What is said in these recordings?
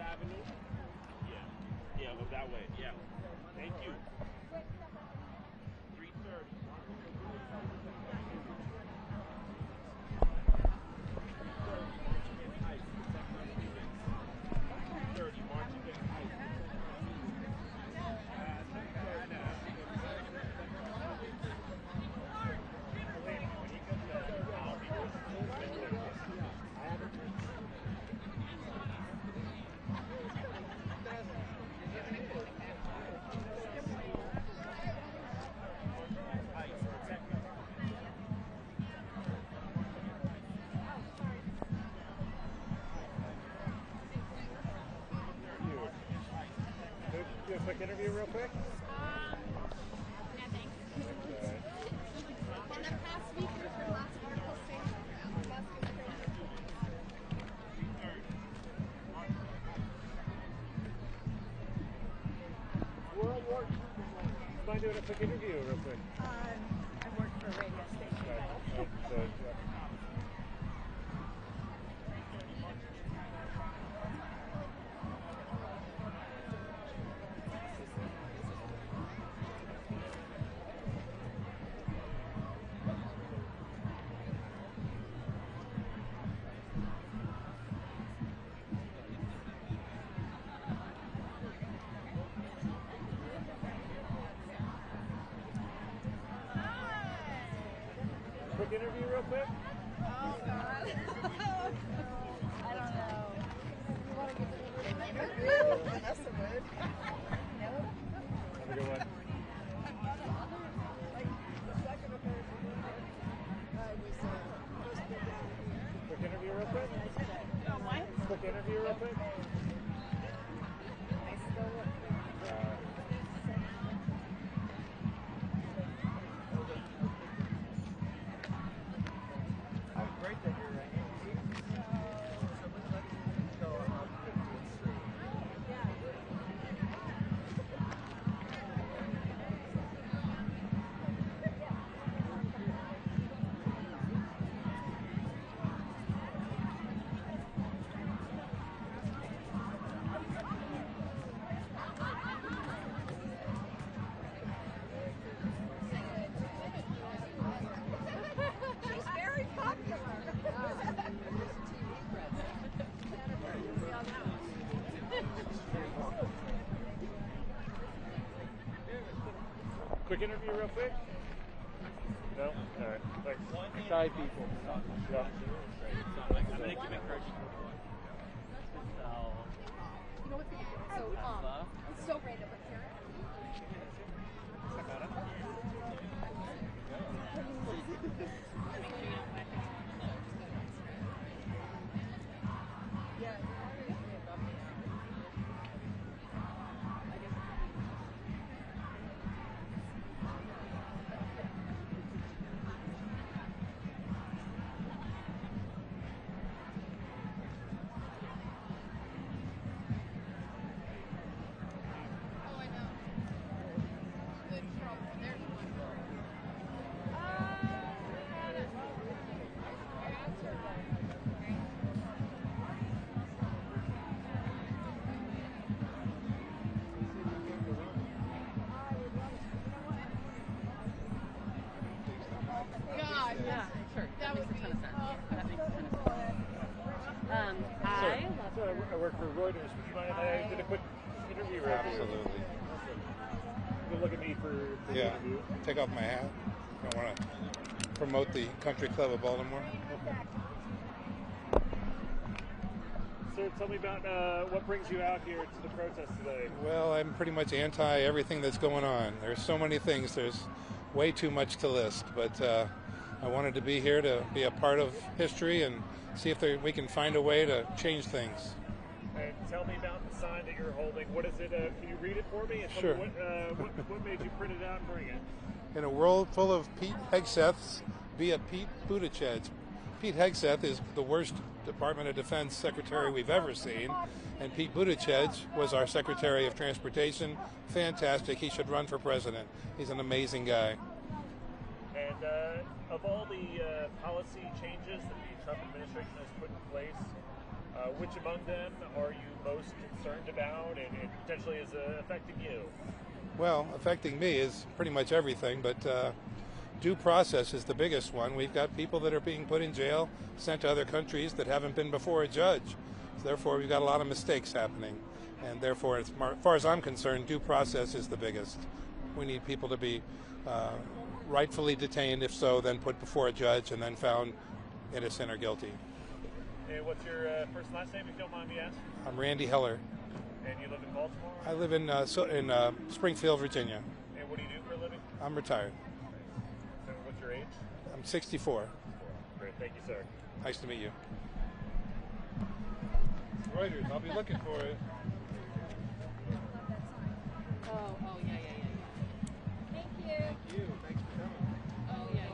Avenue. Yeah, go that way. Yeah. Thank you. 3:30. 30 March against ICE. Do a quick interview real quick? Nothing. In the past week, there's been lots of articles saying Musk is crazy. World War II. Mind doing a quick interview real quick? I work for a radio station. Quick interview real quick? Oh, God. I don't know. You want to give an interview? That's a word. No? Have a good one. Quick interview real quick? Quick interview real quick? Great that you're right. She's very popular. Quick interview real quick? No? Alright. Thanks. Shy people. Yeah. I'm going to keep encouraging people. You know what's it's so random, but here. That makes a ton of sense. That makes a ton of sense. So I work for Reuters. Would you mind if I did a quick interview right here? Absolutely. Good look at me for the Yeah. interview. Take off my hat. I want to promote the Country Club of Baltimore. Sir, tell me about what brings you out here to the protest today. Well, I'm pretty much anti everything that's going on. There's so many things. There's way too much to list. But I wanted to be here to be a part of history and see if we can find a way to change things. And tell me about the sign that you're holding. What is it? Can you read it for me? And tell Sure. me what made you print it out and bring it? In a world full of Pete Hegseths, be a Pete Buttigieg. Pete Hegseth is the worst Department of Defense secretary we've ever seen, and Pete Buttigieg was our Secretary of Transportation. Fantastic. He should run for president. He's an amazing guy. And of all the policy changes that the Trump administration has put in place, Which among them are you most concerned about and potentially is affecting you? Well, affecting me is pretty much everything, but due process is the biggest one. We've got people that are being put in jail, sent to other countries that haven't been before a judge. So therefore, we've got a lot of mistakes happening. And therefore, as far as I'm concerned, due process is the biggest. We need people to be rightfully detained. If so, then put before a judge and then found innocent or guilty. And what's your first and last name, if you don't mind me asking? I'm Randy Heller. And you live in Baltimore? I live in Springfield, Virginia. And what do you do for a living? I'm retired. So what's your age? I'm 64. Great, thank you, sir. Nice to meet you. Reuters, I'll be looking for it. Oh, yeah. Thank you. Thank you. Thanks for coming. Oh, yeah.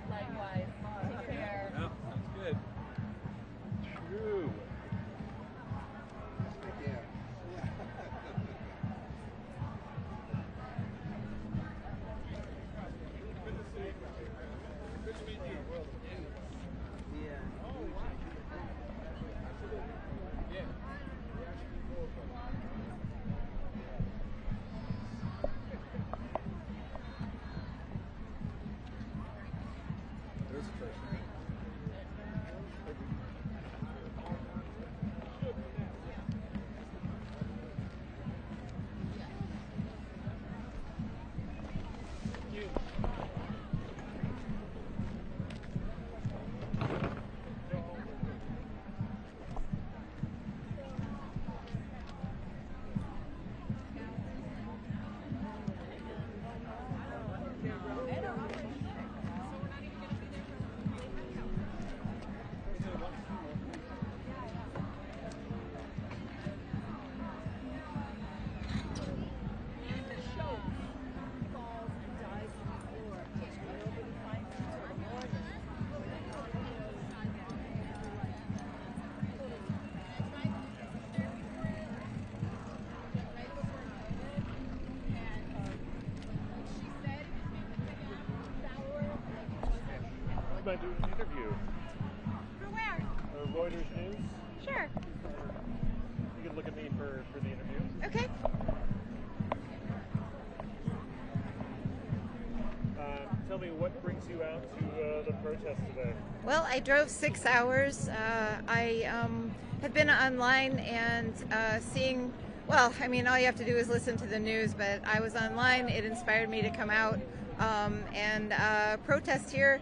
Likewise. Take care. Yeah, sounds good. True. I might do an interview. For where? Reuters News. Sure. You can look at me for the interview. Okay. Tell me what brings you out to the protest today. Well, I drove 6 hours. I have been online and seeing, well, I mean, all you have to do is listen to the news, but I was online. It inspired me to come out and protest here.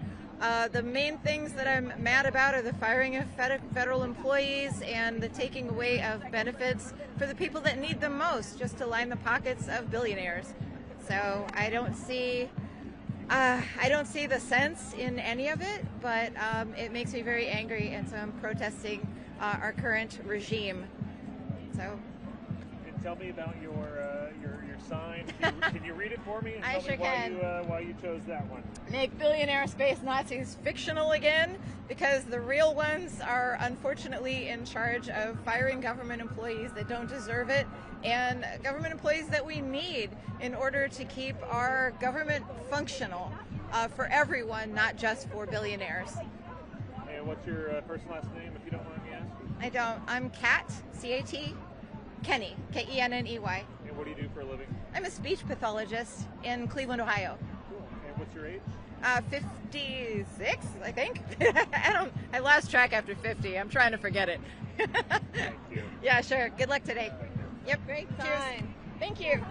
The main things that I'm mad about are the firing of federal employees and the taking away of benefits for the people that need them most, just to line the pockets of billionaires. So I don't see the sense in any of it, but it makes me very angry, and so I'm protesting our current regime. So. And tell me about your sign. Can you read it for me? And I tell sure me can. Why you chose that one. Make billionaire space Nazis fictional again, because the real ones are unfortunately in charge of firing government employees that don't deserve it, and government employees that we need in order to keep our government functional for everyone, not just for billionaires. And what's your first and last name, if you don't mind me asking? I don't. I'm Kat, C-A-T, Kenny, K-E-N-N-E-Y. And what do you do for a living? I'm a speech pathologist in Cleveland, Ohio. Cool. And what's your age? 56, I think. I lost track after 50. I'm trying to forget it. Thank you. Yeah, sure. Good luck today. Yep. Great Cheers. sign. Thank you.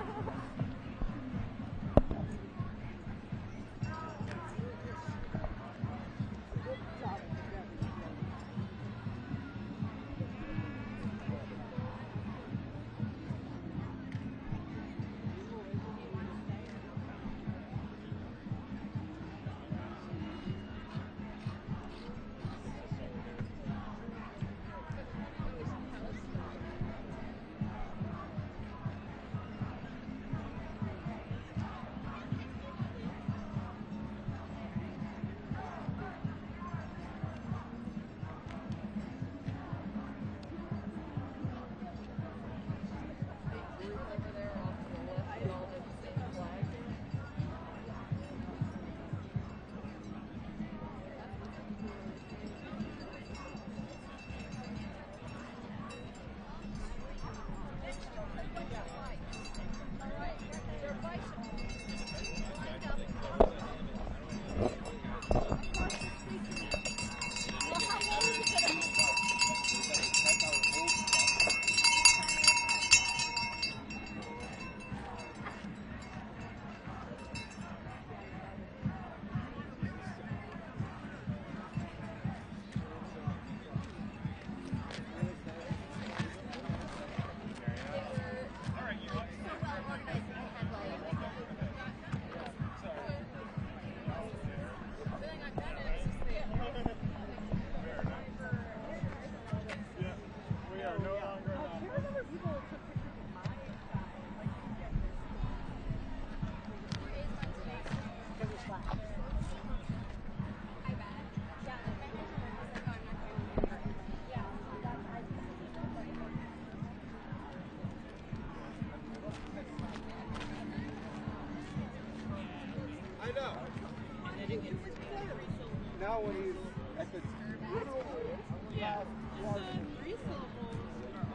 now when he's at the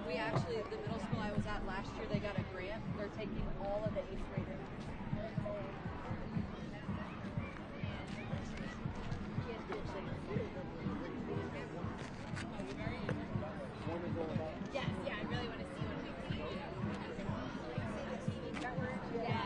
We actually, the middle school I was at last year, they got a grant. They're taking all of the 8th graders. Yes, yeah, I really want to see what we see. Yeah.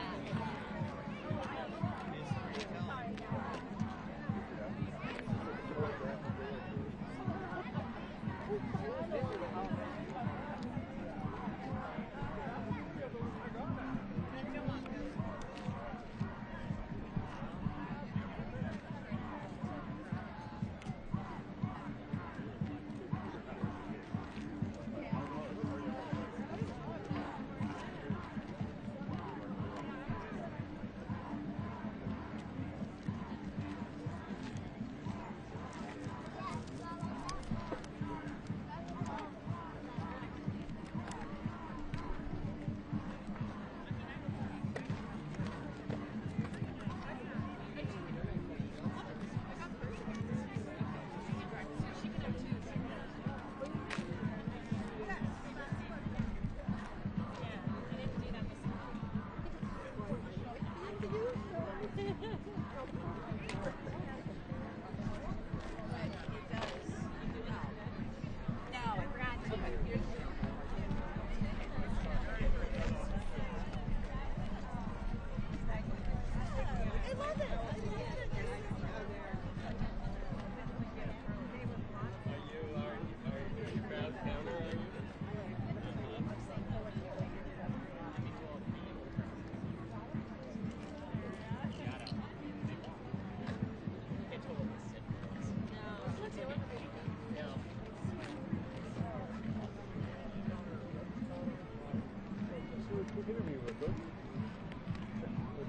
Interview real quick.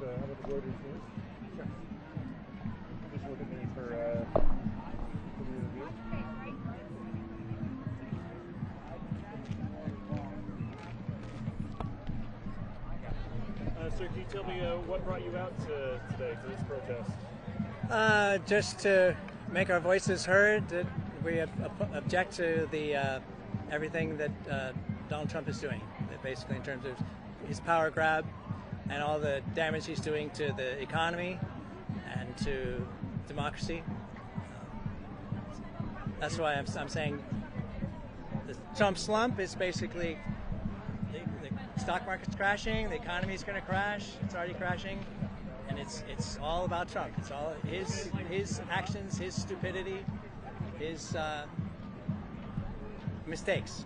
How about the Reuters news? Sure. Just look at me for the review. Sir, can you tell me what brought you out today to this protest? Just to make our voices heard, that we object to the everything that Donald Trump is doing, basically in terms of his power grab and all the damage he's doing to the economy and to democracy. That's why I'm saying the Trump slump is basically the stock market's crashing, the economy's going to crash, it's already crashing, and it's all about Trump. It's all his actions, his stupidity, his mistakes.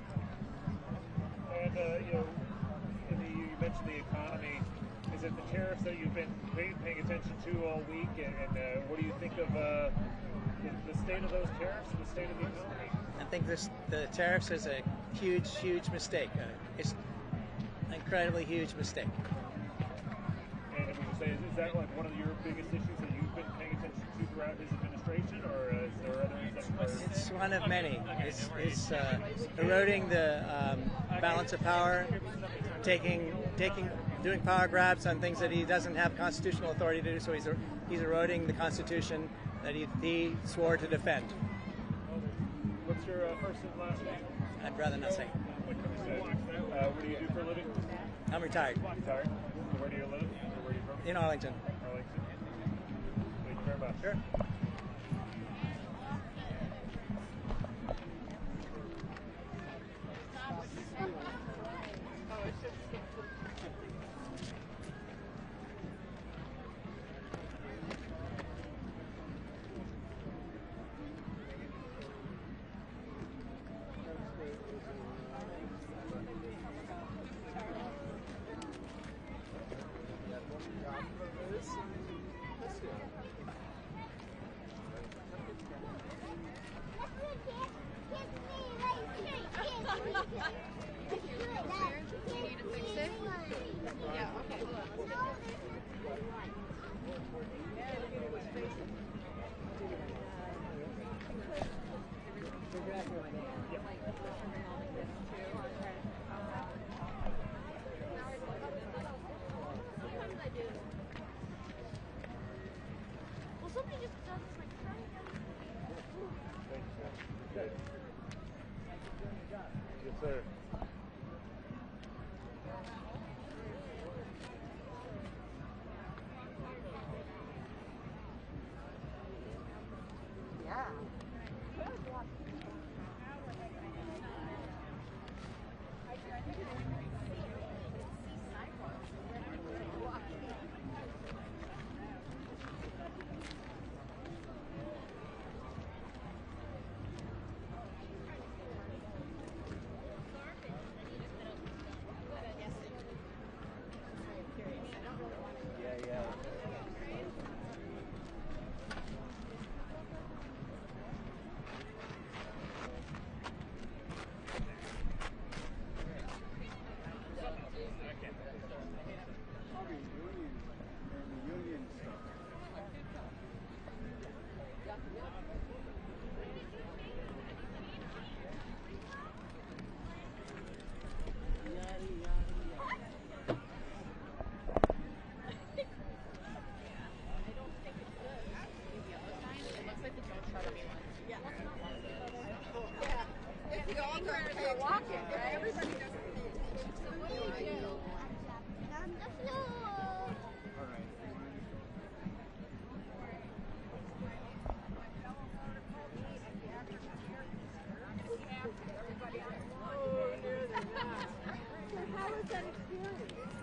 And you mentioned the economy. Is it the tariffs that you've been paying attention to all week? And what do you think of the state of those tariffs and the state of the economy? I think the tariffs is a huge mistake. It's an incredibly huge mistake. And would you say, is that like one of your biggest issues that you've been paying attention to throughout his administration, or is there others that are... It's one of many. It's eroding the balance of power, doing power grabs on things that he doesn't have constitutional authority to do. So he's eroding the Constitution that he swore to defend. What's your first and last name? I'd rather not say. What do you do for a living? I'm retired. Retired. Where do you live? Or where are you from? In Arlington. Arlington. Thank you very much. Sure.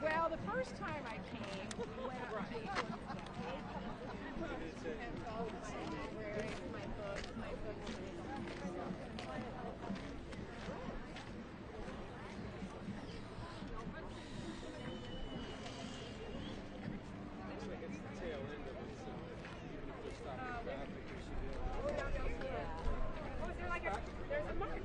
Well, the first time I came, when I went to my book there's a march.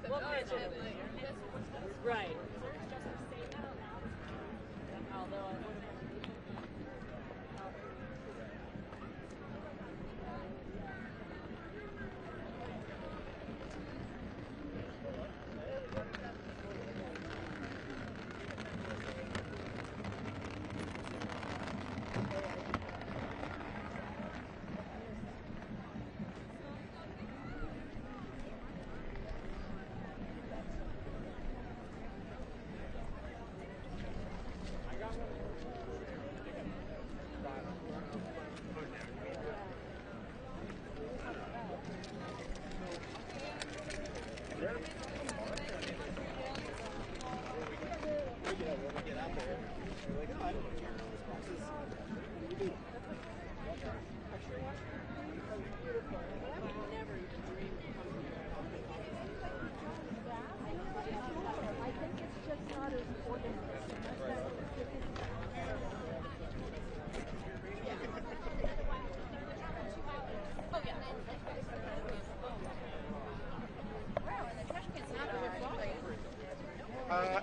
Well, right.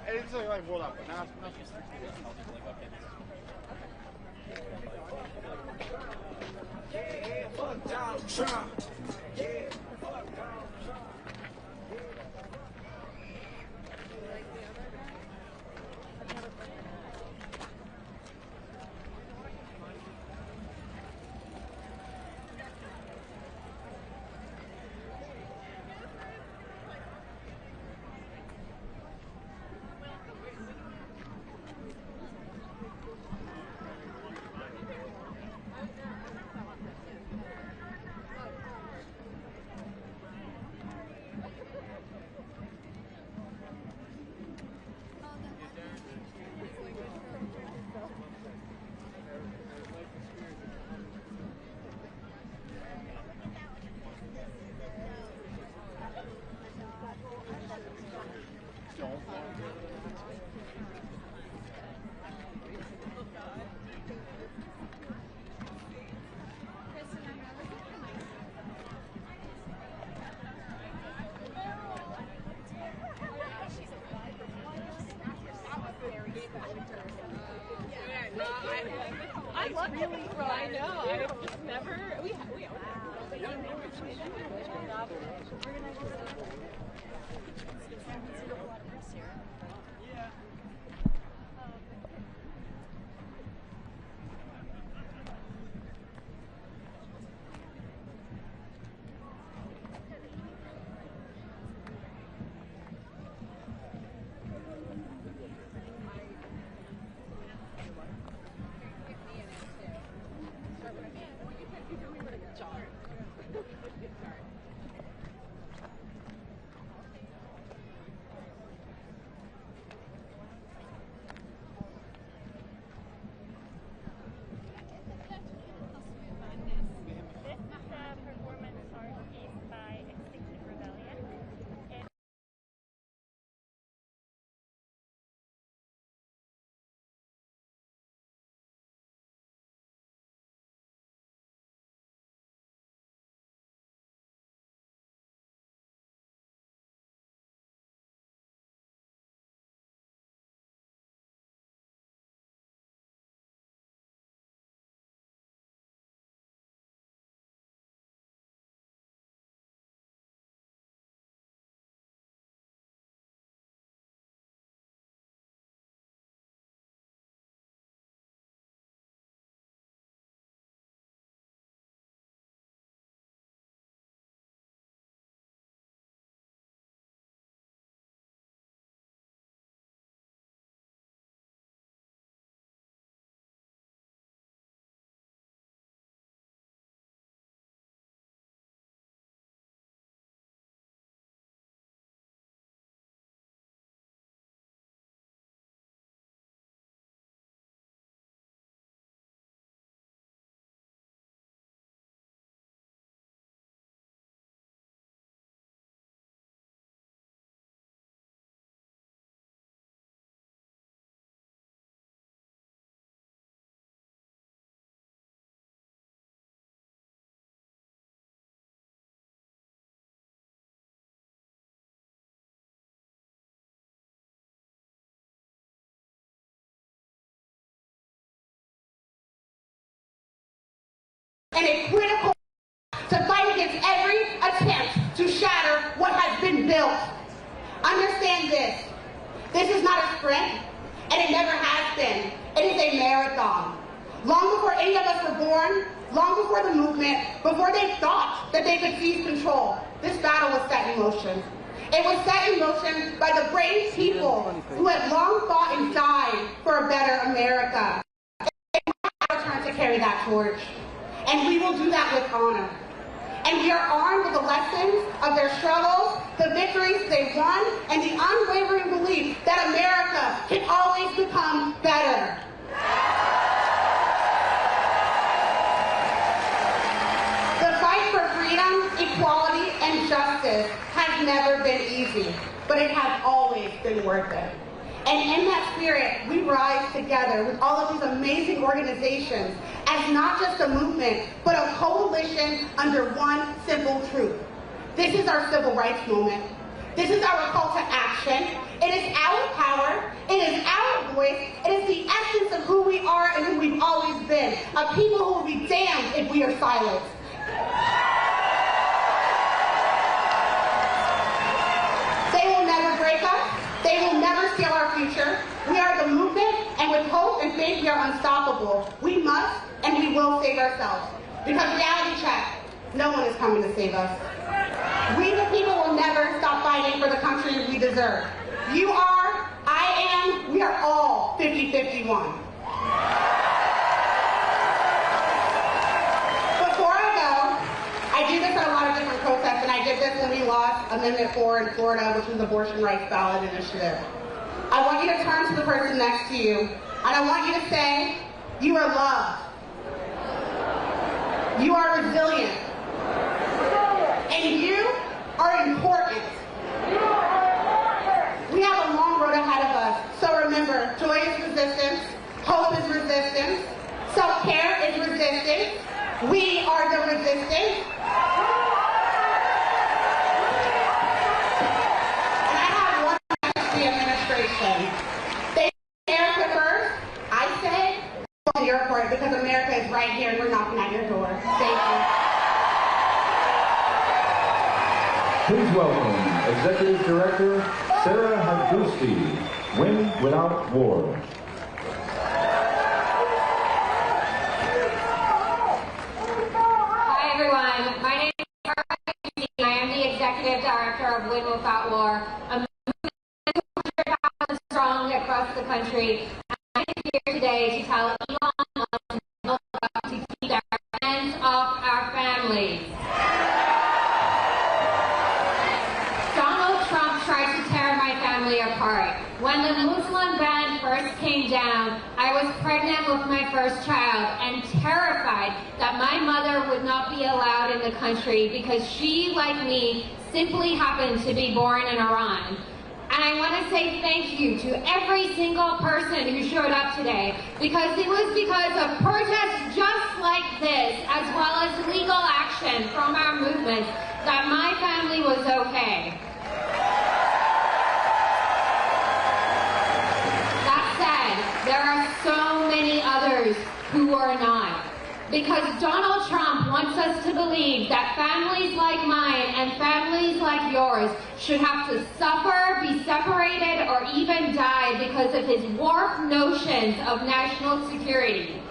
It's like rolled up, but now it's Yeah, fuck Donald Trump. Yeah, fuck Donald Trump. I love really I know. I've just never. We and a critical to fight against every attempt to shatter what has been built. Understand this. This is not a sprint, and it never has been. It is a marathon. Long before any of us were born, long before the movement, before they thought that they could seize control, this battle was set in motion. It was set in motion by the brave people who had long fought and died for a better America. It's our turn to carry that torch, and we will do that with honor. And we are armed with the lessons of their struggles, the victories they won, and the unwavering belief that America can always become better. The fight for freedom, equality, and justice has never been easy, but it has always been worth it. And in that spirit, we rise together with all of these amazing organizations as not just a movement, but a coalition under one simple truth. This is our civil rights moment. This is our call to action. It is our power. It is our voice. It is the essence of who we are and who we've always been. A people who will be damned if we are silenced. They will never break us. They will never steal our future. We are the movement, and with hope and faith, we are unstoppable. We must and we will save ourselves. Because reality check, no one is coming to save us. We the people will never stop fighting for the country we deserve. You are, I am, we are all 50-51. Before I go, I do this at a lot of different protests, and I did this when we lost Amendment 4 in Florida, which was the abortion rights ballot initiative. I want you to turn to the person next to you, and I want you to say, you are loved. You are resilient. And you are important. We have a long road ahead of us, so remember, joy is resistance, hope is resistance, self-care is resistance, we are the resistance. And I have one message to the administration. They say America first. I say go to the airport because America is right here and we're knocking at your door. Thank you. Please welcome Executive Director Sarah Hadouski, Win Without War. Hi everyone, my name is Sarah Hadouski and I am the Executive Director of Win Without War, a movement 200,000 strong across the country. I'm here today to tell Elon Musk to keep their hands off our families. Tried to tear my family apart. When the Muslim ban first came down, I was pregnant with my first child and terrified that my mother would not be allowed in the country because she, like me, simply happened to be born in Iran. And I want to say thank you to every single person who showed up today, because it was because of protests just like this, as well as legal action from our movement, that my family was okay. There are so many others who are not. Because Donald Trump wants us to believe that families like mine and families like yours should have to suffer, be separated, or even die because of his warped notions of national security.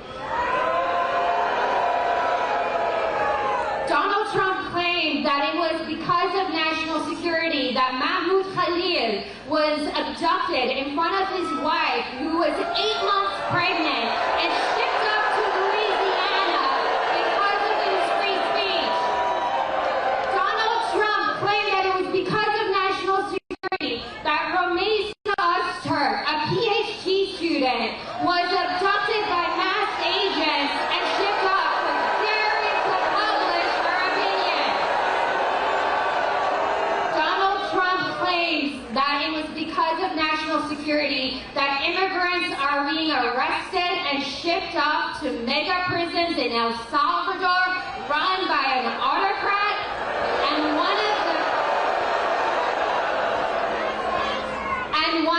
Donald Trump claimed that it was because of national security that Mahmoud Khalil was abducted in front of his wife, who was 8 months pregnant, and shipped up to Louisiana because of his free speech. Donald Trump claimed that it was because of national security that Ramesa Öztürk, a PhD student, was abducted by masked agents and shipped up for daring to publish her opinion. Donald Trump claims that it was because of national security that immigrants are being arrested and shipped off to mega prisons in El Salvador run by an autocrat, and one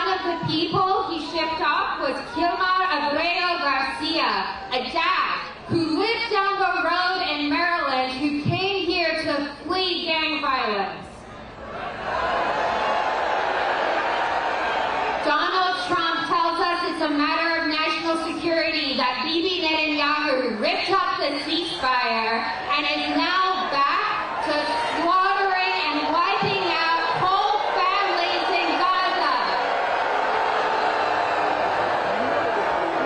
of the people he shipped off was Kilmar Abreu Garcia, a dad who lived down the road in the ceasefire and is now back to slaughtering and wiping out whole families in Gaza.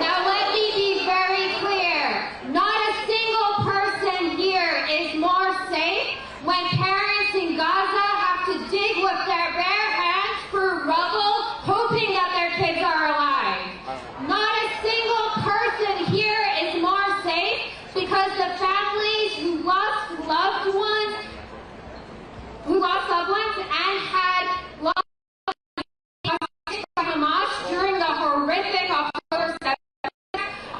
Now let me be very clear. Not a single person here is more safe when parents in Gaza have to dig with their bare hands through rubble, hoping that their kids are alive. Not a single person here is more safe because the families who lost loved ones and had lost Hamas during the horrific October 7th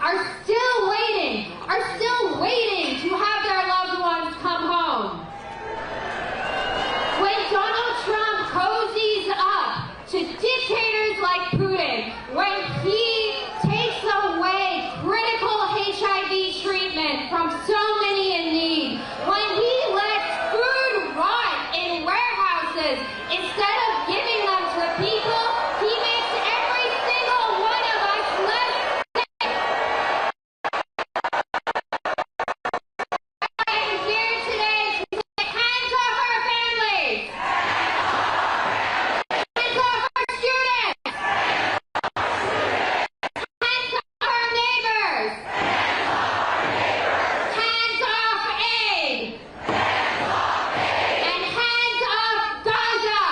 are still waiting to have their loved ones come home. When Donald Trump cozies up to dictators like Putin, when he takes away critical HIV treatment from so many in need, when he lets food rot in warehouses instead of giving them to people, he makes every single one of us less safe. I am here today to say hands off our families, hands off our students, hands off our neighbors, hands off aid, and hands off Gaza.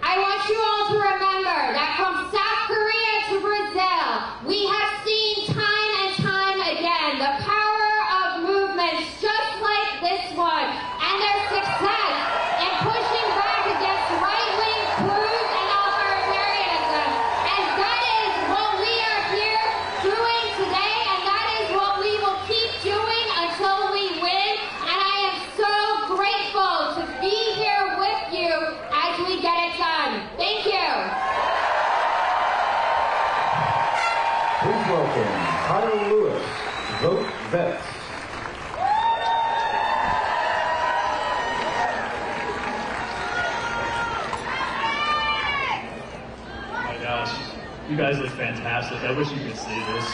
I want you all to remember that from South Korea to Brazil, we have seen time and time again the power of movements just like this one and their success in pushing back against right-wing coups and authoritarianism. And that is what we are here doing today, and that is what we will keep doing until we win. And I am so grateful to be here with you as we get it done. Thank you. Please welcome Kyle Lewis, Vote Vets. Oh my gosh, you guys look fantastic. I wish you could see this.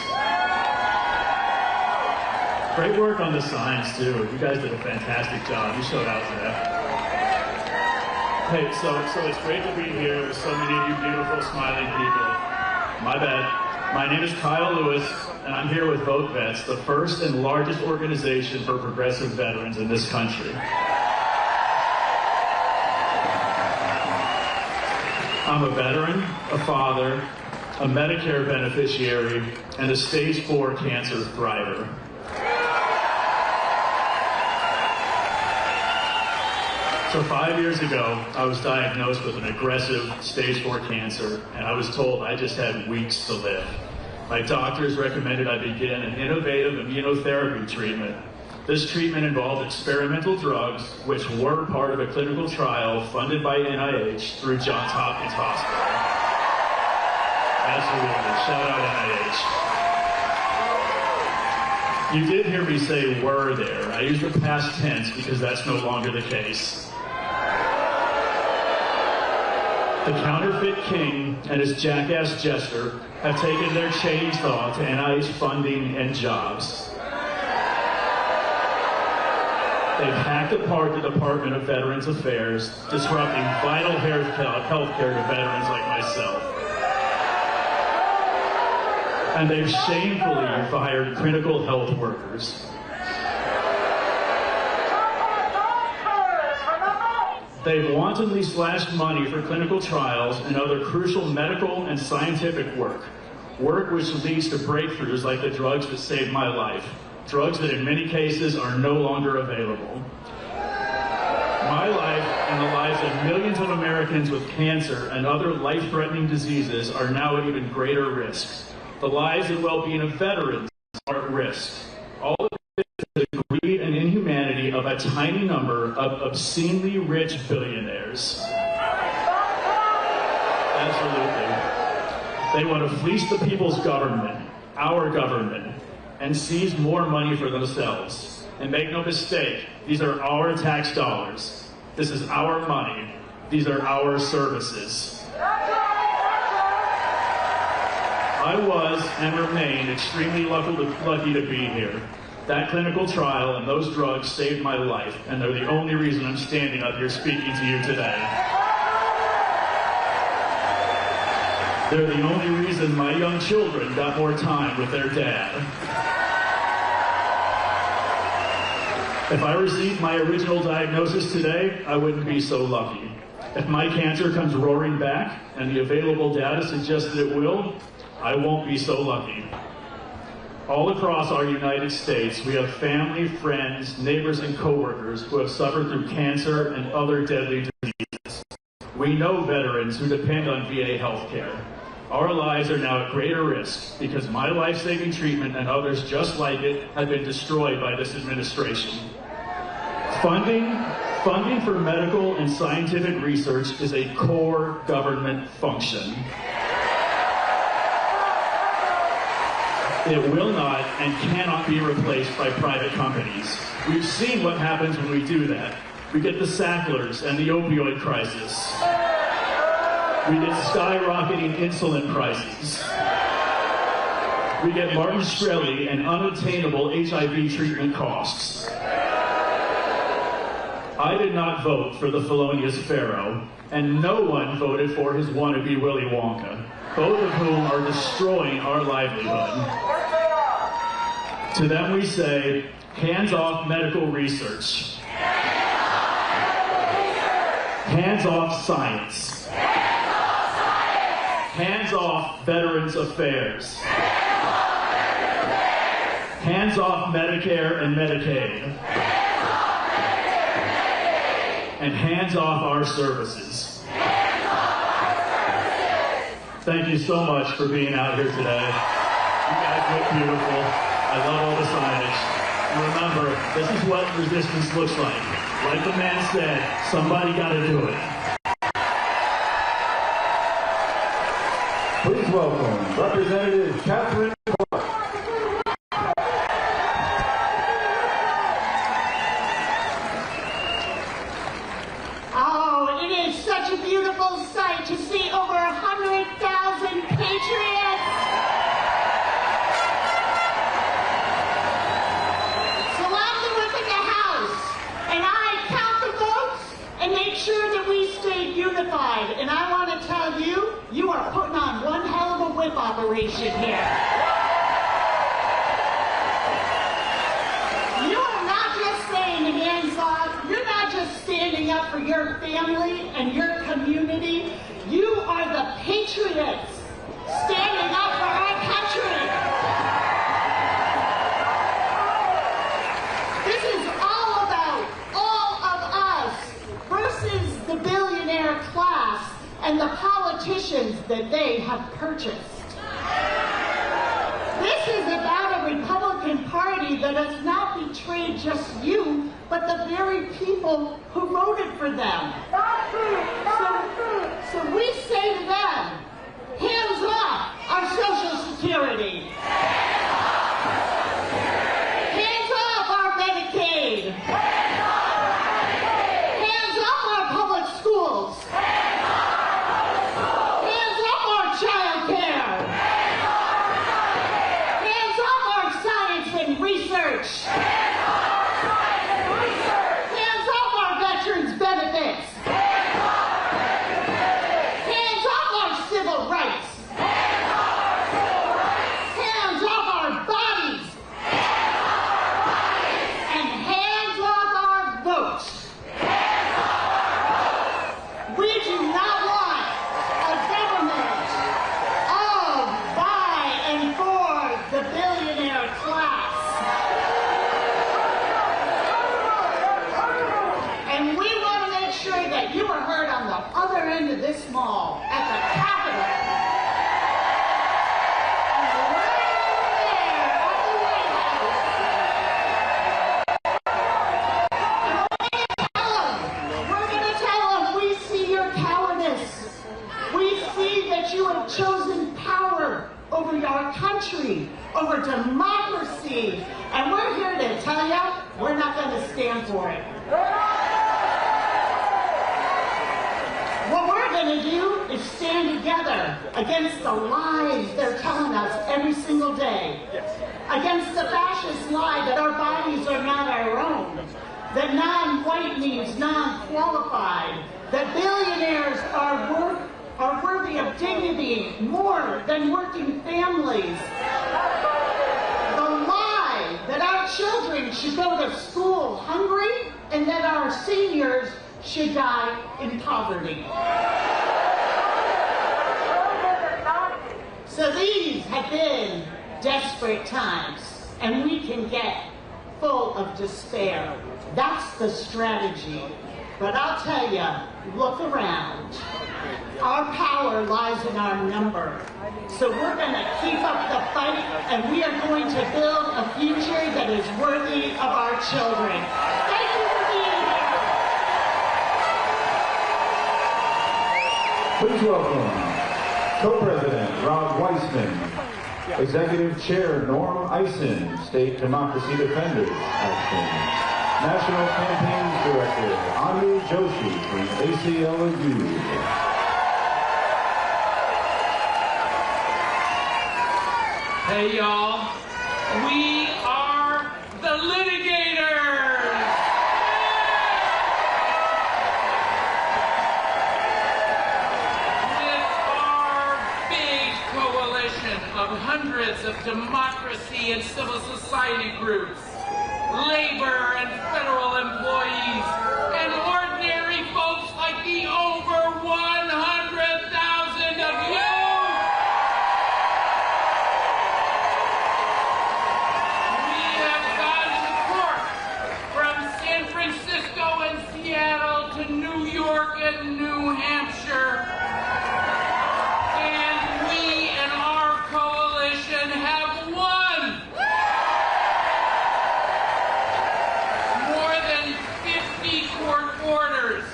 Great work on the signs too. You guys did a fantastic job. You showed out today. Hey, so it's great to be here with so many of you beautiful, smiling people. My bad. My name is Kyle Lewis, and I'm here with Vote Vets, the first and largest organization for progressive veterans in this country. I'm a veteran, a father, a Medicare beneficiary, and a stage 4 cancer thriver. So 5 years ago, I was diagnosed with an aggressive stage 4 cancer, and I was told I just had weeks to live. My doctors recommended I begin an innovative immunotherapy treatment. This treatment involved experimental drugs, which were part of a clinical trial funded by NIH through Johns Hopkins Hospital. Absolutely, shout out NIH. You did hear me say were there. I used the past tense because that's no longer the case. The counterfeit king and his jackass jester have taken their chainsaw to NIH funding and jobs. They've hacked apart the Department of Veterans Affairs, disrupting vital health care to veterans like myself. And they've shamefully fired critical health workers. They've wantonly slashed money for clinical trials and other crucial medical and scientific work which leads to breakthroughs like the drugs that saved my life, drugs that in many cases are no longer available. My life and the lives of millions of Americans with cancer and other life-threatening diseases are now at even greater risk. The lives and well-being of veterans are at risk. All of this is the greed and inhumanity of a tiny number of obscenely rich billionaires. Absolutely. They want to fleece the people's government, our government, and seize more money for themselves. And make no mistake, these are our tax dollars. This is our money. These are our services. I was and remain extremely lucky to be here. That clinical trial and those drugs saved my life, and they're the only reason I'm standing up here speaking to you today. They're the only reason my young children got more time with their dad. If I received my original diagnosis today, I wouldn't be so lucky. If my cancer comes roaring back, and the available data suggests that it will, I won't be so lucky. All across our United States, we have family, friends, neighbors, and coworkers who have suffered through cancer and other deadly diseases. We know veterans who depend on VA health care. Our lives are now at greater risk because my life-saving treatment and others just like it have been destroyed by this administration. Funding for medical and scientific research is a core government function. It will not and cannot be replaced by private companies. We've seen what happens when we do that. We get the Sacklers and the opioid crisis. We get skyrocketing insulin prices. We get Martin Shkreli and unattainable HIV treatment costs. I did not vote for the felonious Pharaoh, and no one voted for his wannabe Willy Wonka, both of whom are destroying our livelihood. To them we say, hands off medical research. Hands off science. Hands off Veterans Affairs. Hands off Medicare and Medicaid. And hands off our services. Thank you so much for being out here today. You guys look beautiful. I love all the signage. And remember, this is what resistance looks like. Like the man said, somebody got to do it. Please welcome Representative Catherine. Oh, it is such a beautiful sight to see over 100,000 patriots. So after we're in the House, and I count the votes and make sure that we stay unified. And I want to tell you, you are putting on one hell of a whip operation here. You are not just saying hands off. You're not just standing up for your family and your community. You are the patriots standing up for our country. This is all about all of us versus the billionaire class and the politicians that they have purchased. This is about a Republican Party that has not betrayed just you, but the very people who voted for them. So we say to them, hands off our Social Security. Hands off our Medicaid. Hands off our public schools. Hands off our child care. Hands off our science and research. Hands off our veterans' benefits. Hands off our civil rights. Hands off our bodies. And hands off our votes. We do not want a government of, by, and for the billionaire class. And we want to make sure that you are heard on the other end of this mall, at the Capitol. Right there at the White House. We're going to tell them we see your cowardice. We see that you have chosen power over our country, over democracy. And we're here to tell you, we're not going to stand for it. What we're going to do is stand together against the lies they're telling us every single day. Against the fascist lie that our bodies are not our own, that non-white means non-qualified, that billionaires are worthy of dignity more than working families. The lie that our children should go to school hungry and that our seniors should die in poverty. So these have been desperate times, and we can get full of despair. That's the strategy. But I'll tell you, look around. Our power lies in our number. So we're going to keep up the fight, and we are going to build a future that is worthy of our children. Thank you for being here. Please welcome Co-President Rob Weissman, Executive Chair Norm Eisen, State Democracy Defenders Action, National Campaigns Director Anu Joshi from ACLU. Hey y'all, we are the litigators! With our big coalition of hundreds of democracy and civil society groups, labor and federal employees, and ordinary folks like the over 100,000 of you! New York and New Hampshire, and we and our coalition have won. More than 50 court orders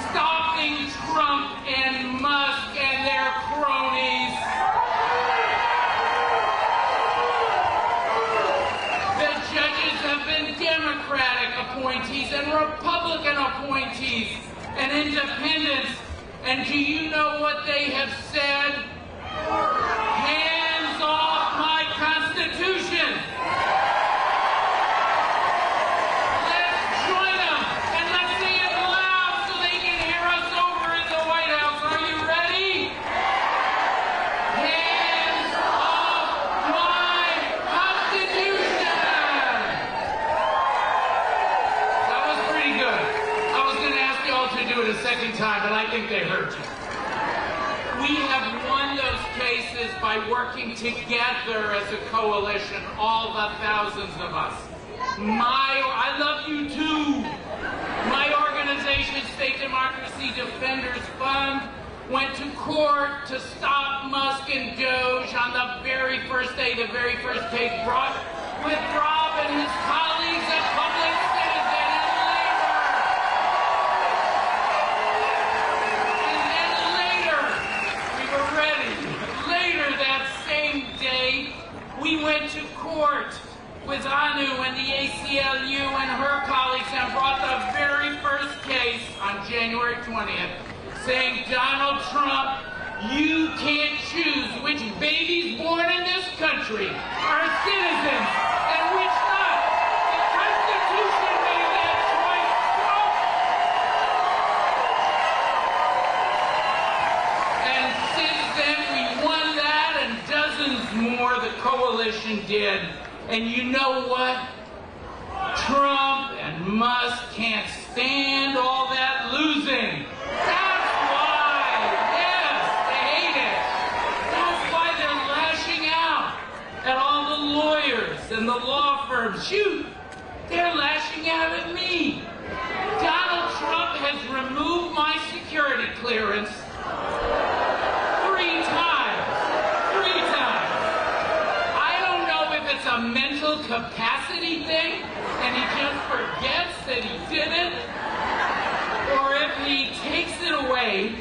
stopping Trump and Musk and their cronies. The judges have been Democratic appointees and Republican appointees and independents. And do you know what they have said? Hands off my Constitution. Let's join them and let's say it loud so they can hear us over in the White House. Are you ready? Hands off my Constitution. That was pretty good. I was going to ask y'all to do it a second time, but I think they heard you. We have won those cases by working together as a coalition, all the thousands of us. I love you too. My organization, State Democracy Defenders Fund, went to court to stop Musk and Doge on the very first day, the very first case brought with Rob and his colleagues at Public Citizen and Labor. And then later, we were ready. Later that same day, we went to court with Anu and the ACLU and her colleagues and brought the very first case on January 20th, saying, Donald Trump, you can't choose which babies born in this country are citizens and which not. The Constitution made that choice, Trump. And since then, we won that and dozens more the coalition did. And you know what? Trump and Musk can't stand all that losing. That's why, yes, they hate it. That's why they're lashing out at all the lawyers and the law firms. Shoot, they're lashing out at me. Donald Trump has removed my security clearance 3 times. 3 times. I don't know if it's a mental capacity thing and he just forgets that he did it, or if he takes it away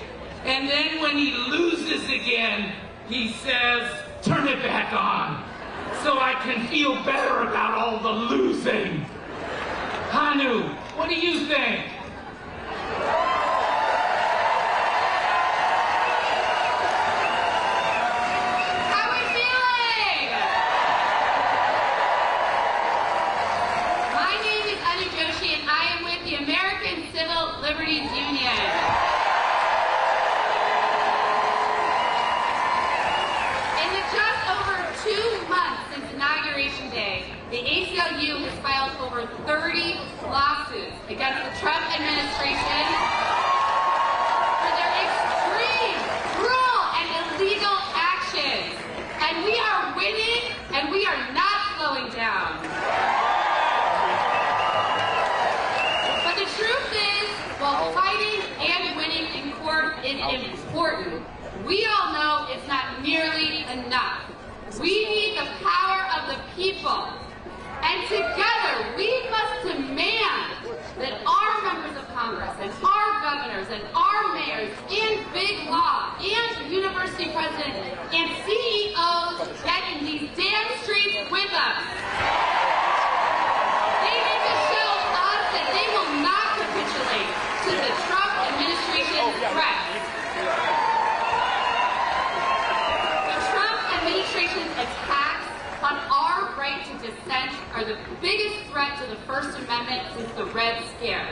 and then when he loses again, he says, turn it back on so I can feel better about all the losing. Anu, what do you think? Trump administration for their extreme, cruel, and illegal actions. And we are winning, and we are not slowing down. But the truth is, while fighting and winning in court is important, we all know it's not nearly enough. We need the power of the people. And together, we must demand that our members of Congress and our governors and our mayors and big law and university presidents and CEOs get in these damn streets with us. They need to show us that they will not capitulate to the Trump administration's threat. The Trump administration's attacks on our right to dissent are the biggest threat to the First Amendment since the Red Scare.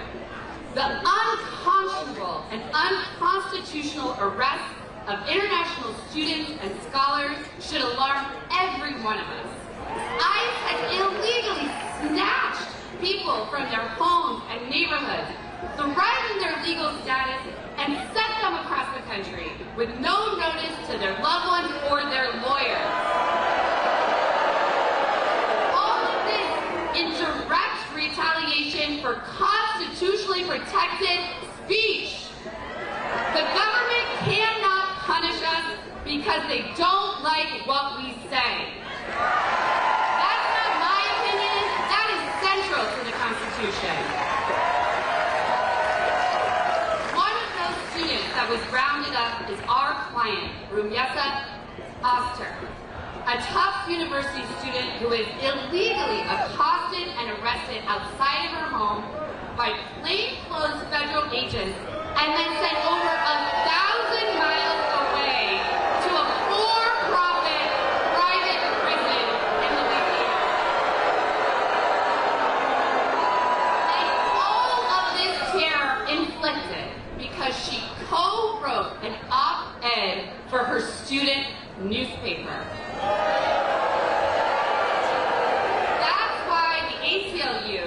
The unconscionable and unconstitutional arrest of international students and scholars should alarm every one of us. ICE has illegally snatched people from their homes and neighborhoods, threatened their legal status, and sent them across the country with no notice to their loved ones or their lawyers. In direct retaliation for constitutionally protected speech. The government cannot punish us because they don't like what we say. That's not my opinion, that is central to the Constitution. One of those students that was rounded up is our client, Rumyesa Oster, a Tufts University student who is illegally accosted and arrested outside of her home by plainclothes federal agents and then sent over 1,000 miles away to a for-profit private prison in Louisiana. And all of this terror inflicted because she co-wrote an op-ed for her student newspaper. That's why the ACLU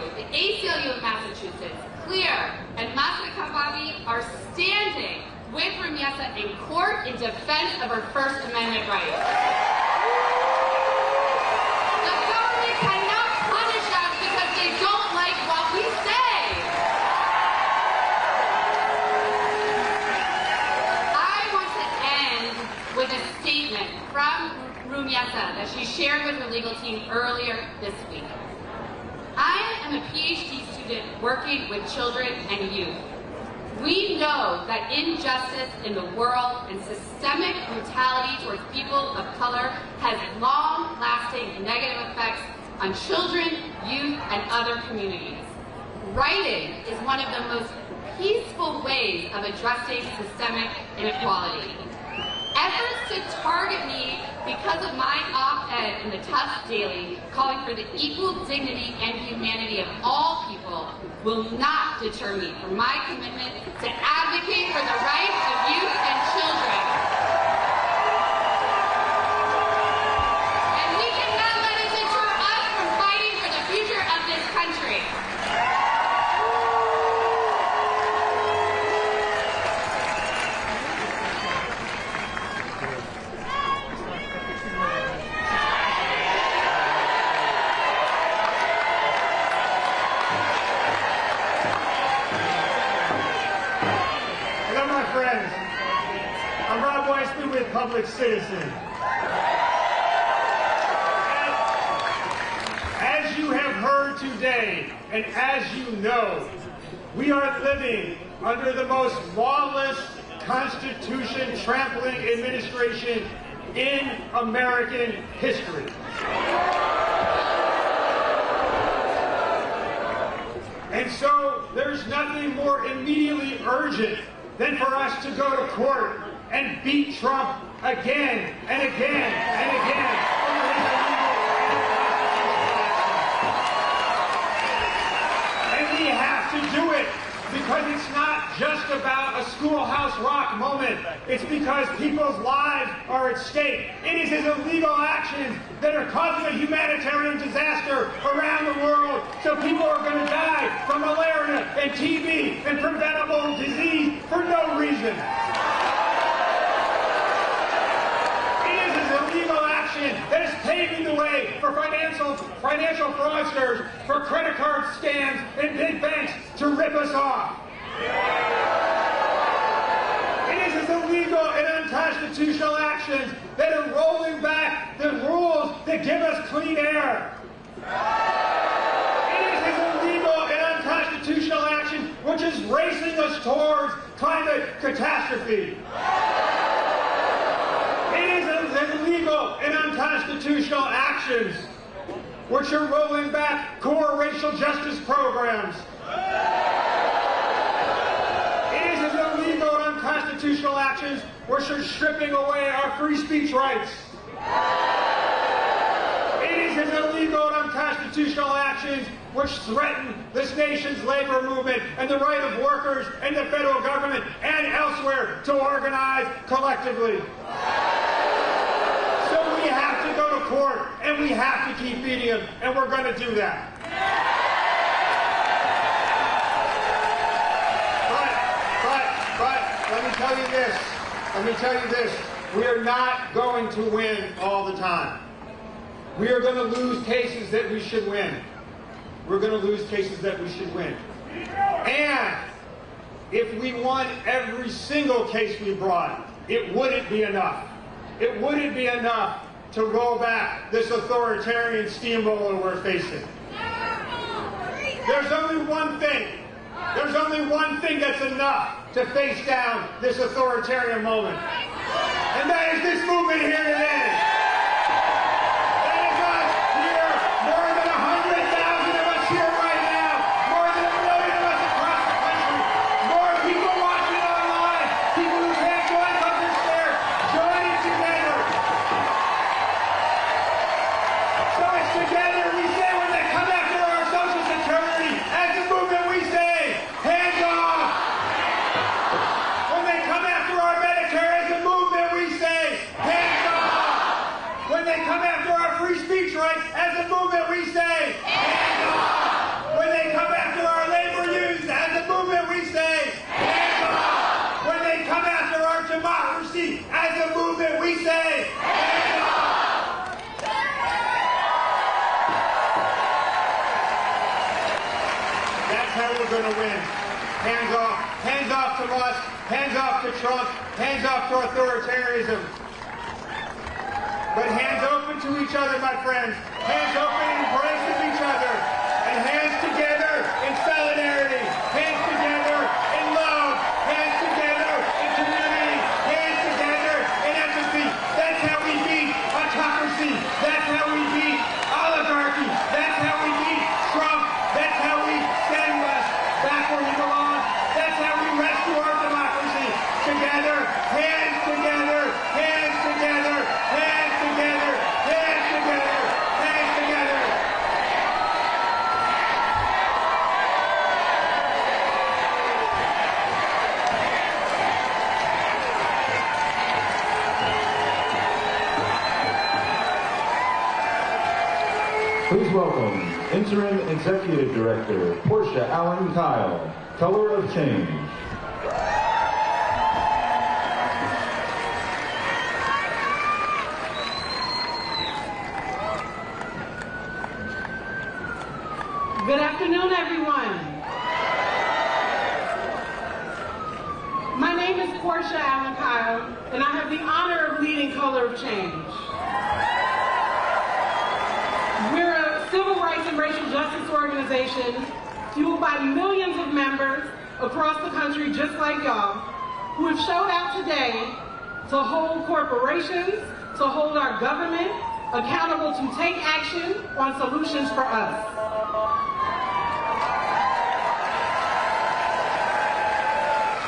of Massachusetts, CLEAR, and Massachusetts are standing with Rumyesa in court in defense of her First Amendment rights. The government cannot punish us because they don't like what we say. I want to end with a statement from Rumyesa that she shared with her legal team earlier this week. I am a PhD student working with children and youth. We know that injustice in the world and systemic brutality towards people of color has long-lasting negative effects on children, youth, and other communities. Writing is one of the most peaceful ways of addressing systemic inequality. Efforts to target me because of my op-ed in the Tufts Daily calling for the equal dignity and humanity of all people will not deter me from my commitment to advocate for the rights of youth and children. And we cannot let it deter us from fighting for the future of this country. Friends, I'm Rob Weissman with Public Citizen. As you have heard today, and as you know, we are living under the most lawless, Constitution-trampling administration in American history. And so there's nothing more immediately urgent than for us to go to court and beat Trump again and again and again over his illegal and constitutional actions. And we have to do it because it's not just about a Schoolhouse Rock moment. It's because people's lives are at stake. It is his illegal actions that are causing a humanitarian disaster around the world. So people are going to die from malaria and and TB and preventable disease for no reason. It is an illegal action that is paving the way for financial fraudsters, for credit card scams and big banks to rip us off. It is illegal and unconstitutional actions that are rolling back the rules that give us clean air. It is illegal and unconstitutional action which is racing us towards climate catastrophe. It is illegal and unconstitutional actions which are rolling back core racial justice programs. It is illegal and unconstitutional actions which are stripping away our free speech rights. It is illegal and unconstitutional actions which threaten this nation's labor movement and the right of workers and the federal government and elsewhere to organize collectively. So we have to go to court and we have to keep beating them, and we're going to do that. But let me tell you this, we are not going to win all the time. We are going to lose cases that we should win. We're going to lose cases that we should win. And if we won every single case we brought, it wouldn't be enough. It wouldn't be enough to roll back this authoritarian steamroller we're facing. There's only one thing. There's only one thing that's enough to face down this authoritarian moment. And that is this movement here today. Democracy as a movement, we say, hands off! That's how we're going to win. Hands off. Hands off to Musk. Hands off to Trump. Hands off to authoritarianism. But hands open to each other, my friends. Hands open and embracing each other. And hands together in solidarity. Hands together in love. Hands together in community. Hands together in empathy. That's how we beat autocracy. That's how we beat oligarchy. That's how we beat Trump. That's how we send us back where we belong. That's how we rescue our democracy. Together, hands together, hands together, hands together, hands together, hands together. Please welcome Interim Executive Director Portia Allen Kyle, Color of Change. Good afternoon, everyone. My name is Portia Allen Kyle, and I have the honor of leading Color of Change. We're a civil rights and racial justice organization fueled by millions of members across the country just like y'all, who have showed out today to hold corporations, to hold our government accountable to take action on solutions for us.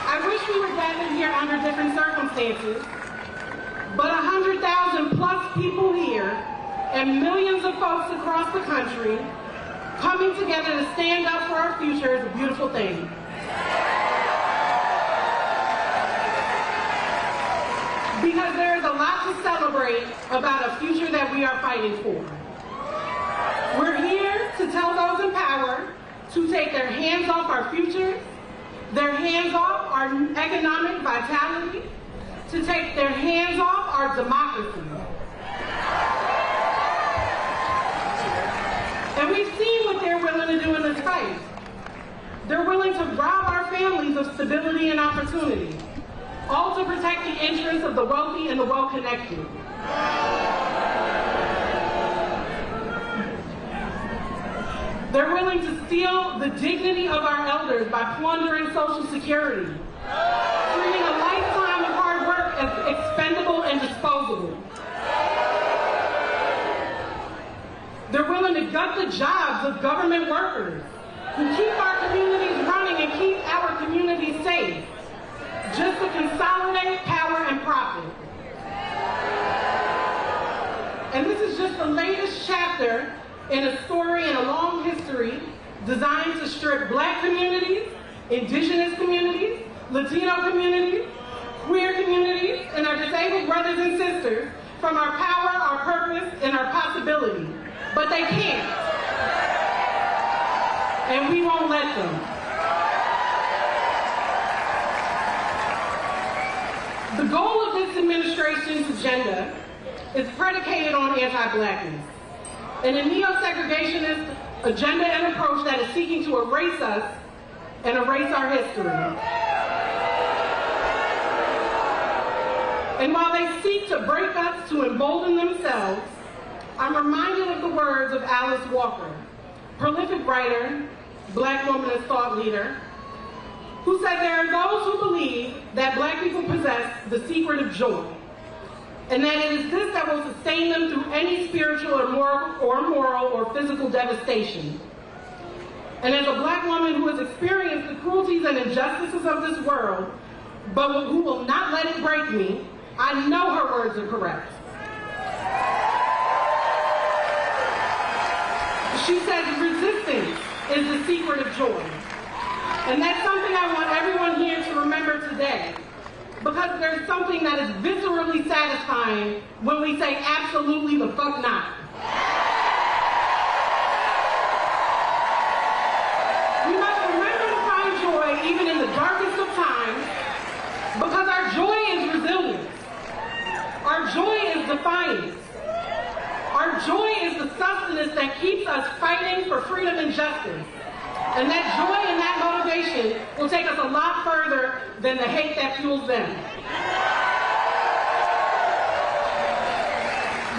I wish we were gathered here under different circumstances, but 100,000 plus people here and millions of folks across the country coming together to stand up for our future is a beautiful thing. Because there is a lot to celebrate about a future that we are fighting for. We're here to tell those in power to take their hands off our future, their hands off our economic vitality, to take their hands off our democracy. And we've seen what they're willing to do in this fight. They're willing to rob our families of stability and opportunity, all to protect the interests of the wealthy and the well-connected. They're willing to steal the dignity of our elders by plundering Social Security, treating a lifetime of hard work as expendable and disposable. They're willing to gut the jobs of government workers who keep our communities running and keep our communities safe, just to consolidate power and profit. And this is just the latest chapter in a story in a long history designed to strip Black communities, Indigenous communities, Latino communities, queer communities, and our disabled brothers and sisters from our power, our purpose, and our possibility. But they can't. And we won't let them. The goal of this administration's agenda is predicated on anti-Blackness, and a neo-segregationist agenda and approach that is seeking to erase us and erase our history. And while they seek to break us to embolden themselves, I'm reminded of the words of Alice Walker, prolific writer, Black womanist thought leader, who said there are those who believe that Black people possess the secret of joy, and that it is this that will sustain them through any spiritual or moral or physical devastation. And as a Black woman who has experienced the cruelties and injustices of this world, but who will not let it break me, I know her words are correct. She says resistance is the secret of joy. And that's something I want everyone here to remember today, because there's something that is viscerally satisfying when we say absolutely the fuck not. We must remember to find joy even in the darkest of times, because our joy is resilience. Our joy is defiance. Our joy is the sustenance that keeps us fighting for freedom and justice. And that joy and that motivation will take us a lot further than the hate that fuels them.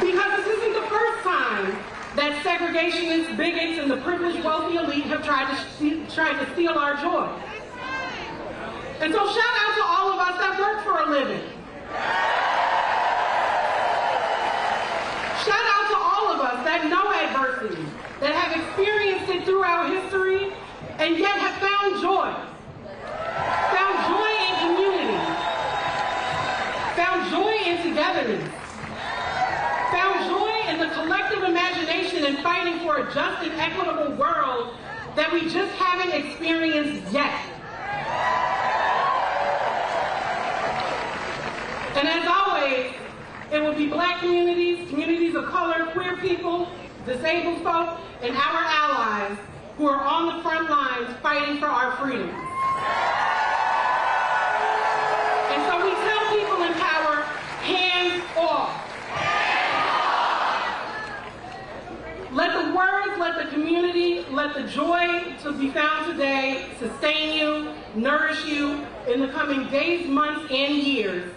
Because this isn't the first time that segregationists, bigots, and the privileged wealthy elite have tried to steal our joy. And so shout out to all of us that work for a living. Shout out to all of us that know adversity, that have experienced it throughout history, and yet have found joy. Found joy in community. Found joy in togetherness. Found joy in the collective imagination and fighting for a just and equitable world that we just haven't experienced yet. And as always, it will be Black communities, communities of color, queer people, disabled folk, and our allies who are on the front lines fighting for our freedom. And so we tell people in power, hands off. Let the words, let the community, let the joy to be found today sustain you, nourish you in the coming days, months, and years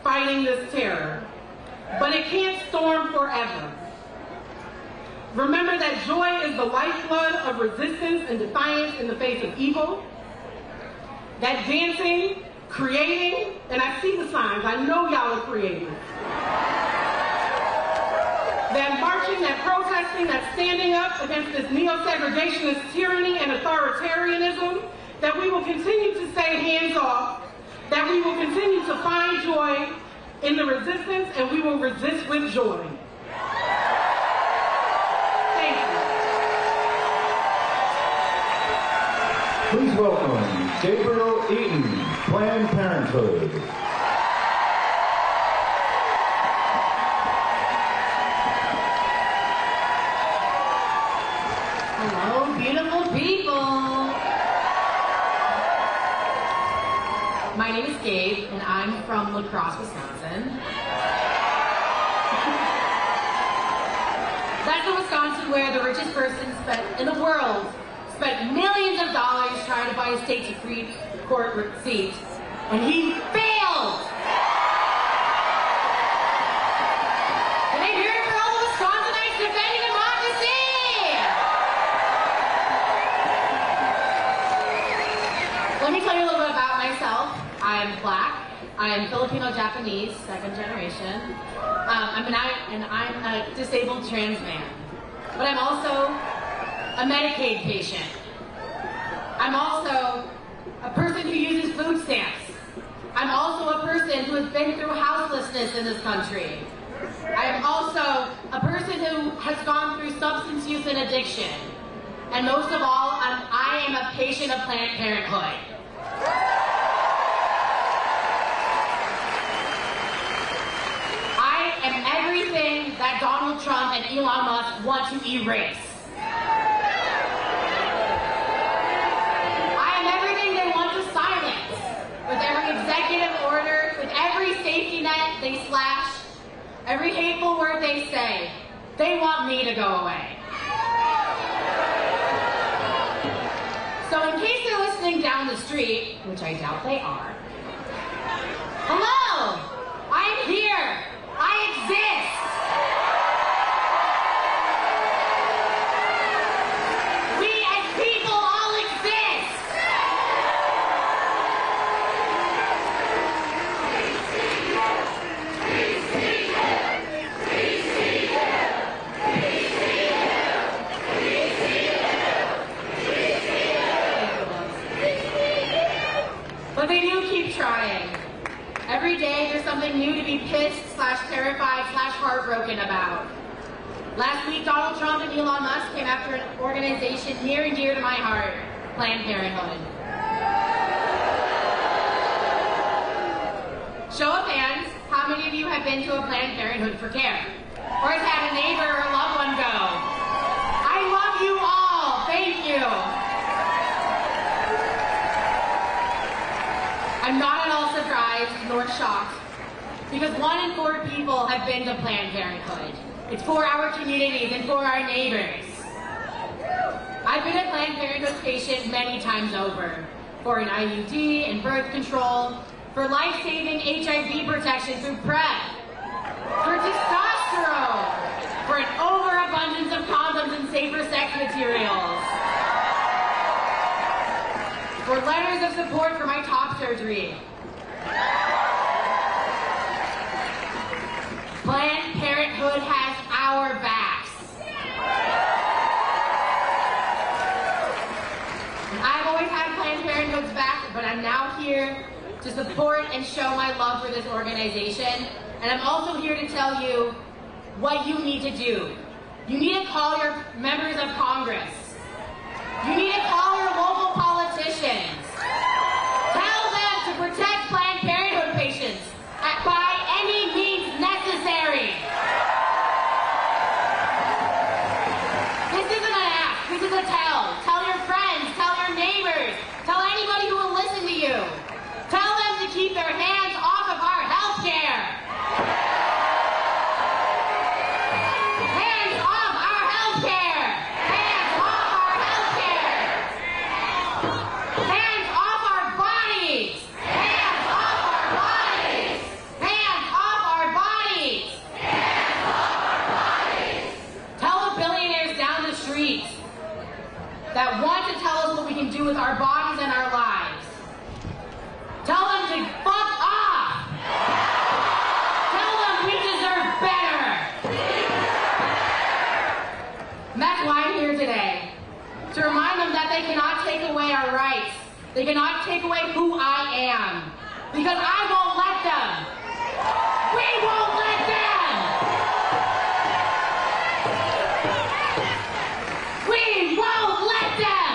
fighting this terror. But it can't storm forever. Remember that joy is the lifeblood of resistance and defiance in the face of evil. That dancing, creating, and I see the signs, I know y'all are creating. That marching, that protesting, that standing up against this neo-segregationist tyranny and authoritarianism, that we will continue to say hands off, that we will continue to find joy in the resistance, and we will resist with joy. Thank you. Please welcome Gabriel Eaton, Planned Parenthood. Hello, beautiful people. My name is Gabe, and I'm from La Crosse, Wisconsin. That's the Wisconsin where the richest person in the world spent millions of dollars trying to buy a state Supreme Court seat, and he failed! Can I hear it for all the Wisconsinites defending democracy? Let me tell you a little bit about myself. I'm Black. I'm Filipino-Japanese, second generation. I'm a disabled trans man. But I'm also a Medicaid patient. I'm also a person who uses food stamps. I'm also a person who has been through houselessness in this country. I am also a person who has gone through substance use and addiction. And most of all, I am a patient of Planned Parenthood. I am everything that Donald Trump and Elon Musk want to erase. I am everything they want to silence. With every executive order, with every safety net they slash, every hateful word they say, they want me to go away. So in case they're listening down the street, which I doubt they are, hello, I'm here, I exist. We as people all exist. But they do keep trying. Every day there's something new to be pissed / terrified / heartbroken about. Last week, Donald Trump and Elon Musk came after an organization near and dear to my heart, Planned Parenthood. Show of hands, how many of you have been to a Planned Parenthood for care? Or has had a neighbor or a loved one go? I love you all, thank you. I'm not at all surprised nor shocked, because 1 in 4 people have been to Planned Parenthood. It's for our communities and for our neighbors. I've been a Planned Parenthood patient many times over, for an IUD and birth control, for life-saving HIV protection through PrEP, for testosterone, for an overabundance of condoms and safer sex materials, for letters of support for my top surgery. Planned Parenthood has our backs. I've always had Planned Parenthood's back, but I'm now here to support and show my love for this organization. And I'm also here to tell you what you need to do. You need to call your members of Congress. You need to call your local politicians. Tell them to protect Planned Parenthood patients by any means necessary. This isn't an ask, this is a tell. Tell your friends, tell your neighbors, tell anybody who will listen to you. Tell them to keep their hands off of our health care. Hands off our health care. Hands off our health care. Hands off our bodies. Hands off our bodies. Hands off our bodies. Hands off our bodies. Tell the billionaires down the street that want to tell us what we can do with our bodies and our lives. Tell them to fuck off! Tell them we deserve better! And that's why I'm here today. To remind them that they cannot take away our rights. They cannot take away who I am. Because I won't let them! We won't let them! We won't let them!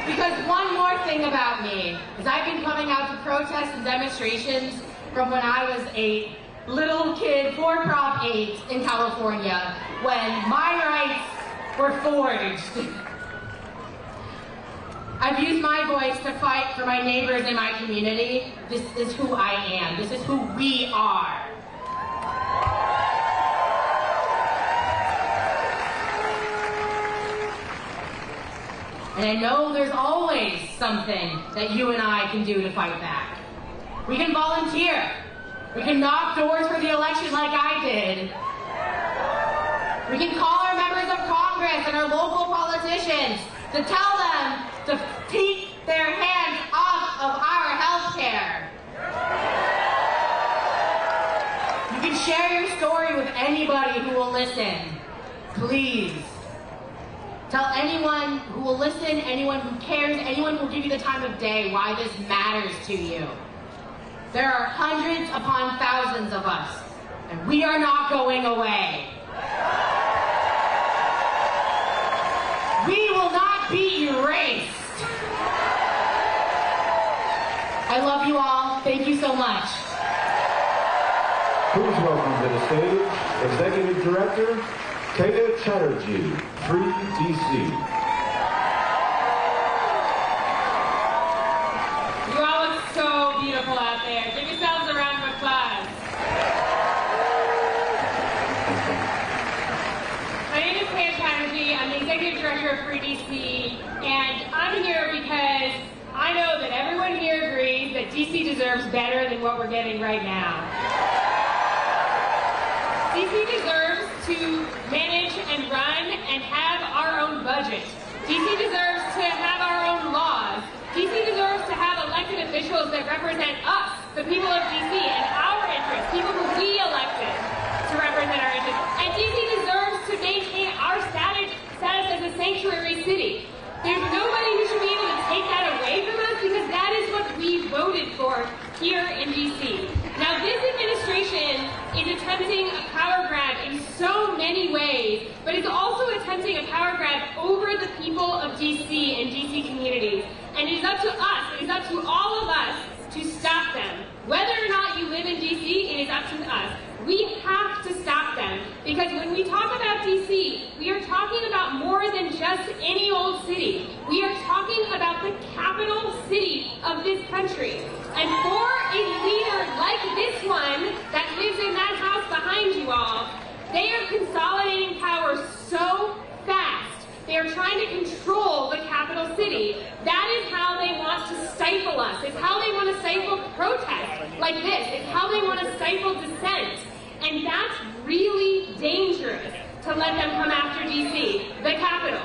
Because one more thing about me is I've been coming out to protests and demonstrations from when I was a little kid for Prop 8 in California, when my rights were forged. I've used my voice to fight for my neighbors in my community. This is who I am. This is who we are. And I know there's always something that you and I can do to fight back. We can volunteer. We can knock doors for the election like I did. We can call our members of Congress and our local politicians to tell them to take their hands off of our health care. You can share your story with anybody who will listen. Please. Tell anyone who will listen, anyone who cares, anyone who will give you the time of day why this matters to you. There are hundreds upon thousands of us, and we are not going away. We will not be erased. I love you all. Thank you so much. Please welcome to the stage Executive Director, Kaya Chatterjee, Free DC. You all look so beautiful out there. Give yourselves a round of applause. My name is Kaya Chatterjee. I'm the Executive Director of Free DC, and I'm here because I know that everyone here agrees that DC deserves better than what we're getting right now. DC deserves to manage and run and have our own budget. DC deserves to have our own laws. DC deserves to have elected officials that represent us, the people of DC, and our interests, people who we elected to represent our interests. And DC deserves to maintain our status as a sanctuary city. There's nobody who should be able to take that away from us because that is what we voted for here in DC. Now, this administration is attempting a power grab in so many ways, but it's also attempting a power grab over the people of DC and DC communities. And it is up to us, it is up to all of us to stop them. Whether or not you live in DC, it is up to us. We have to stop them because when we talk about DC, we are talking about more than just any old city. We are talking about the capital city of this country. And for a leader like this one that lives in that house behind you all, they are consolidating power so fast. They are trying to control the capital city. That is how they want to stifle us. It's how they want to stifle protest like this. It's how they want to stifle dissent. And that's really dangerous to let them come after DC, the capital.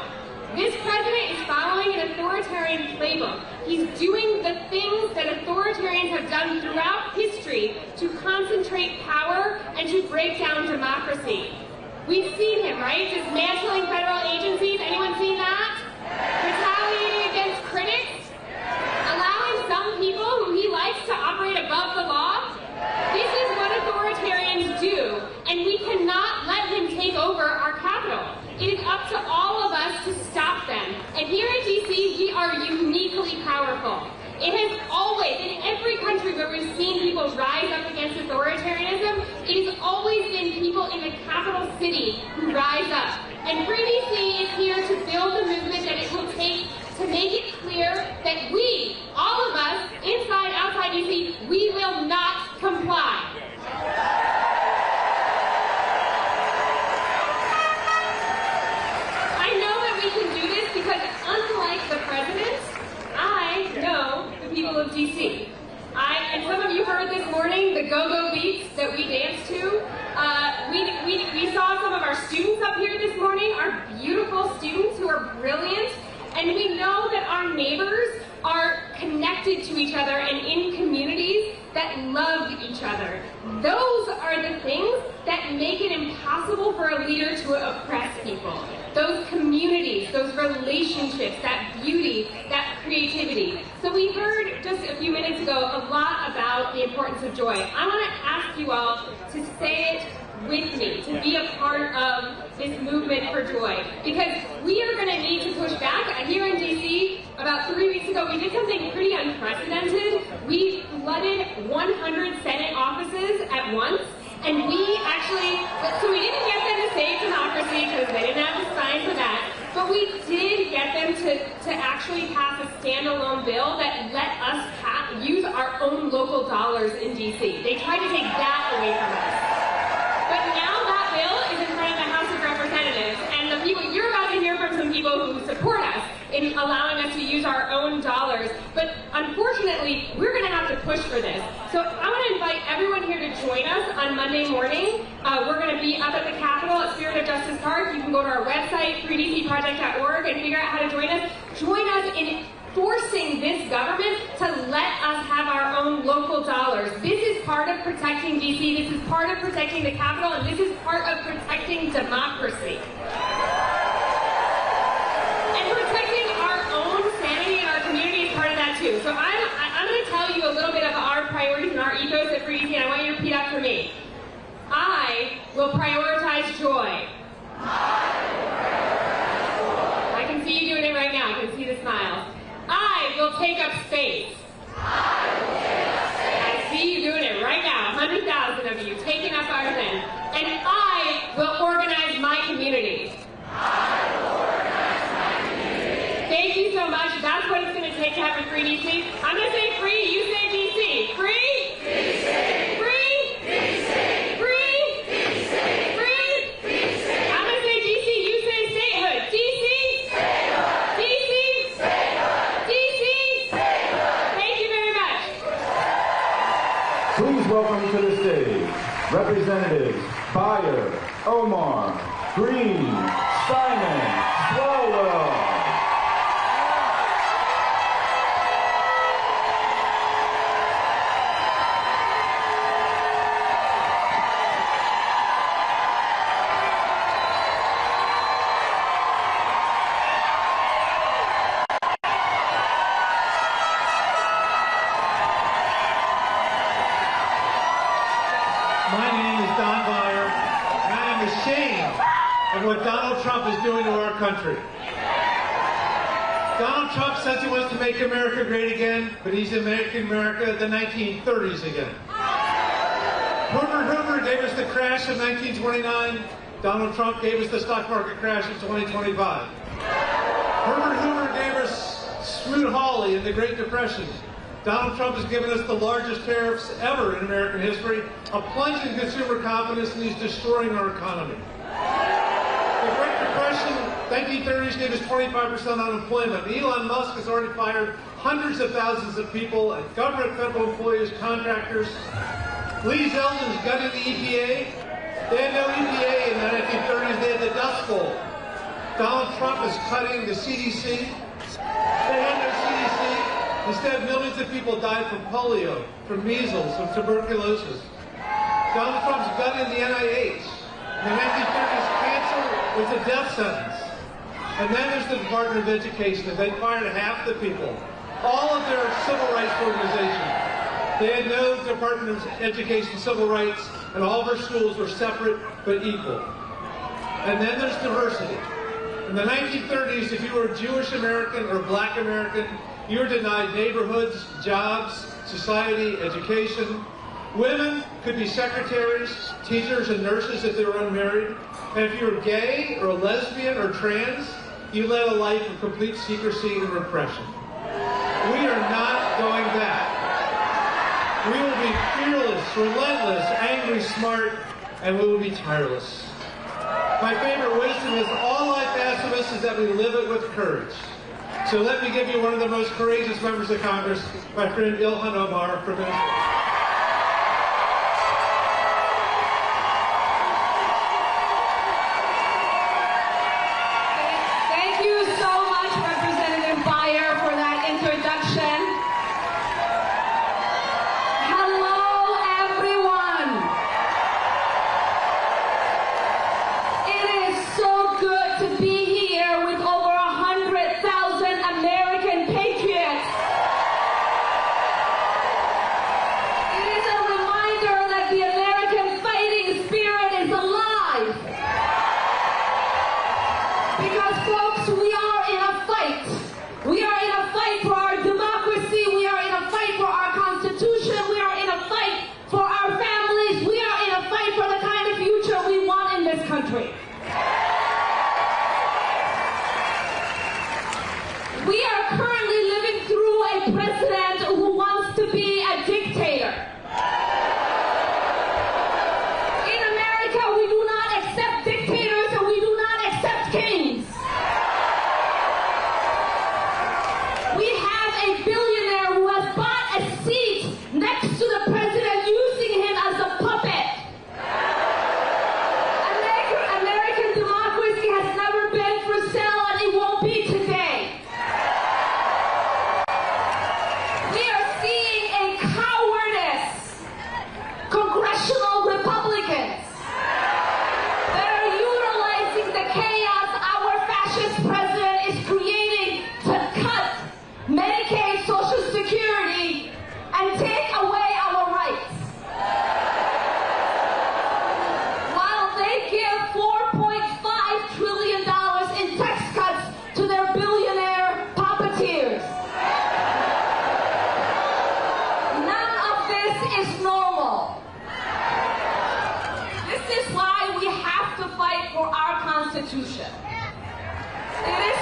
This president is following an authoritarian playbook. He's doing the things that authoritarians have done throughout history to concentrate power and to break down democracy. We've seen him, right? Dismantling federal agencies. Anyone seen that? Retaliating against critics. Allowing some people who he likes to operate above the law. This is what authoritarians do, and we cannot let him take over our capital. It is up to all of us to stop them. And here in DC, we are uniquely powerful. It has always, in every country where we've seen people rise up against authoritarianism, it has always been people in the capital city who rise up. And Free DC is here to build the movement that it will take to make it clear that we, all of us, inside, outside DC, we will not comply. I know that we can do this because unlike the president, I know the people of DC. And some of you heard this morning the go-go beats that we danced to. We saw some of our students up here this morning, our beautiful students who are brilliant. And we know that our neighbors are connected to each other and in communities that love each other. Those are the things that make it impossible for a leader to oppress people. Those communities, those relationships, that beauty, that creativity. So we heard just a few minutes ago a lot about the importance of joy. I want to ask you all to say it with me, to be a part of this movement for joy. Because we are going to need to push back. Here in DC, about 3 weeks ago, we did something pretty unprecedented. We flooded 100 Senate offices at once. And we actually, so we didn't get them to save democracy because they didn't have to sign for that. but we did get them to actually pass a standalone bill that let us use our own local dollars in D.C. They tried to take that away from us. But now that bill is in front of the House of Representatives, and the people, you're about to hear from some people who support us in allowing us to use our own dollars. But unfortunately, we're going to have to push for this. So I want to invite everyone here to join us on Monday morning. We're going to be up at the Capitol at Spirit of Justice Park. You can go to our website, freedcproject.org, and figure out how to join us. Join us in forcing this government to let us have our own local dollars. This is part of protecting D.C., this is part of protecting the Capitol, and this is part of protecting democracy. And protecting our own sanity and our community is part of that too. So I'm going to tell you a little bit of our priorities and our ethos at Free D.C., and I want you to repeat after me. I will prioritize joy. I can see you doing it right now. I can see the smiles. I will take up space. I see you doing it right now. 100,000 of you taking up our thing. And I will organize my community. Thank you so much. That's what it's going to take to have a free DC. I'm going to say free. You say DC. Free? DC. Free? DC. Free? DC. Free? DC. I'm going to say DC. You say statehood. DC? Statehood. DC? Statehood. DC? Statehood. Thank you very much. Please welcome to the stage Representatives Beyer, Omar, Green, Simon, Swalwell. What Donald Trump is doing to our country. Donald Trump says he wants to make America great again, but he's making America the 1930s again. Hoover gave us the crash of 1929. Donald Trump gave us the stock market crash of 2025. Hoover gave us Smoot-Hawley in the Great Depression. Donald Trump has given us the largest tariffs ever in American history, a plunge in consumer confidence, and he's destroying our economy. The Great Depression, 1930s, gave us 25% unemployment. Elon Musk has already fired hundreds of thousands of people, government, federal employees, contractors. Lee Zeldin's gutting the EPA. They had no EPA in the 1930s. They had the Dust Bowl. Donald Trump is cutting the CDC. They had no CDC. Instead, millions of people died from polio, from measles, from tuberculosis. Donald Trump's gutting the NIH. In the 1930s, cancer was a death sentence. And then there's the Department of Education, and they fired half the people. All of their civil rights organizations. They had no Department of Education civil rights, and all of our schools were separate but equal. And then there's diversity. In the 1930s, if you were a Jewish American or a black American, you were denied neighborhoods, jobs, society, education. Women could be secretaries, teachers, and nurses if they were unmarried. And if you were gay or lesbian or trans, you led a life of complete secrecy and repression. We are not going back. We will be fearless, relentless, angry, smart, and we will be tireless. My favorite wisdom is all life asks of us is that we live it with courage. So let me give you one of the most courageous members of Congress, my friend Ilhan Omar from Venezuela. a president who wants to be a dictator. In America, we do not accept dictators and we do not accept kings. We have a billionaire who has bought a seat next to the president, using him as a puppet. American democracy has never been for sale, and it won't be today. We are seeing a cowardice. Congressional Republicans that are utilizing the chaos our fascist president is creating to cut Medicaid, Social Security, and take away our rights. While they give $4.5 trillion in tax cuts to their billionaire puppeteers. None of this is normal. This is why we have to fight for our Constitution. It is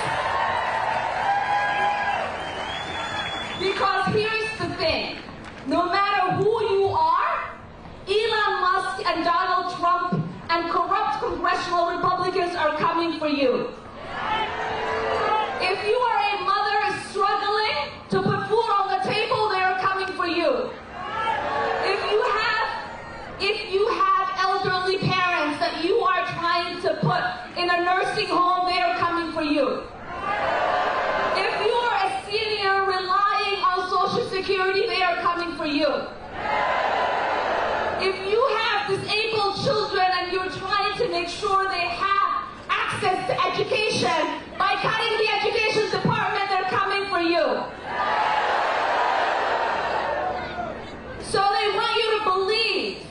because here's the thing. No matter who you are, Elon Musk and Donald Trump and corrupt congressional Republicans are coming for you. If you are a mother struggling to put food on the table, they are coming for you. If you have elderly parents that you are trying to put in a nursing home, they are coming for you. If you are a senior relying on Social Security, they are coming for you. If you have disabled children and you're trying to make sure they have access to education by cutting the education department, they're coming for you. So they want you to believe.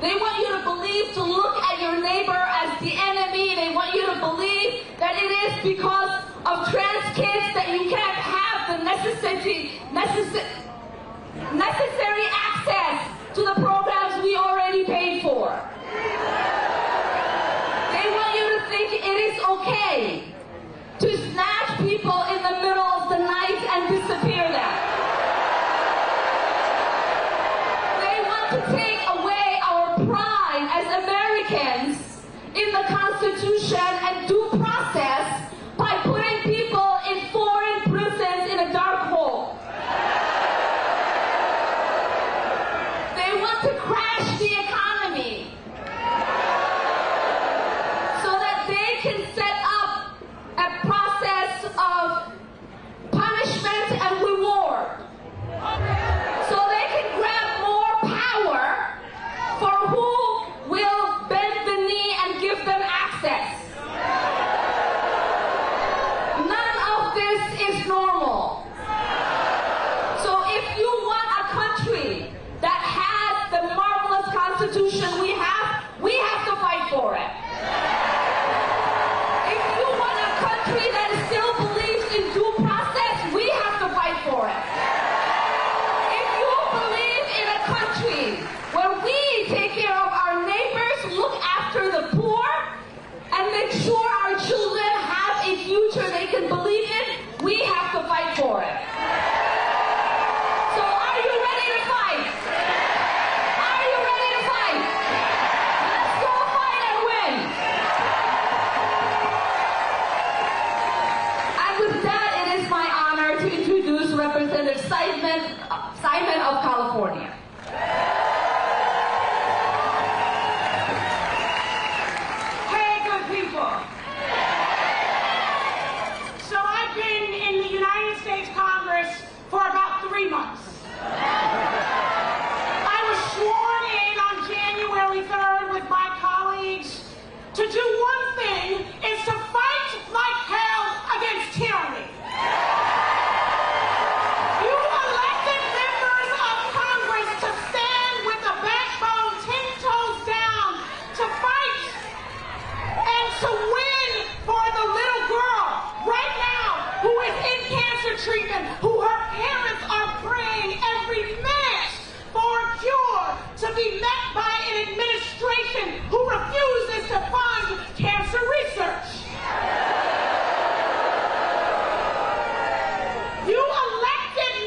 They want you to believe, to look at your neighbor as the enemy. They want you to believe that it is because of trans kids that you can't have the necessary access to the programs we already paid for. They want you to think it is okay to snatch people in the middle of the night and disappear them. They want to take away our pride as Americans in the Constitution and due process by putting people in foreign prisons in a dark hole. They want to crash the economy so that they can set up a process of punishment and reward. So they can grab more power for who will bend the knee and give them access. None of this is normal. So if you want a country that has the marvelous Constitution we have to fight for it. If you want a country that still believes in due process, we have to fight for it. If you believe in a country where we take care of our neighbors, look after the poor, and make sure our children have a future they can believe in, we have to fight for it. So are you ready to fight? Are you ready to fight? Let's go fight and win. And with that, it is my honor to introduce Representative Simon of California. Hey, good people. So I've been in the United States Congress for about 3 months. I was sworn in on January 3rd with my colleagues to do one thing, is to fight like hell against tyranny. You elected members of Congress to stand with the backbone 10 toes down to fight and to win for the little girl right now who is in cancer treatment, who her parents are praying every minute for a cure, to be met by an administration who refuses to fund cancer research. You elected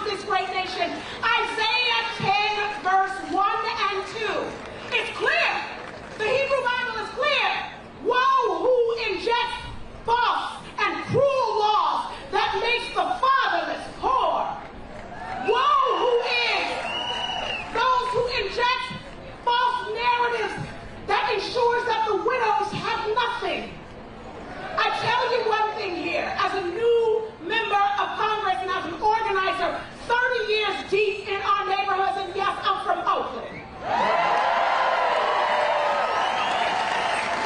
this great nation. Isaiah 10, verse 1 and 2. It's clear. The Hebrew Bible is clear. Woe who injects false and cruel laws that makes the fatherless poor. Woe who is those who inject false narratives that ensures that the widows have nothing. I tell you one thing here, as a new member of Congress and as an organizer, 30 years deep in our neighborhoods, and yes, I'm from Oakland.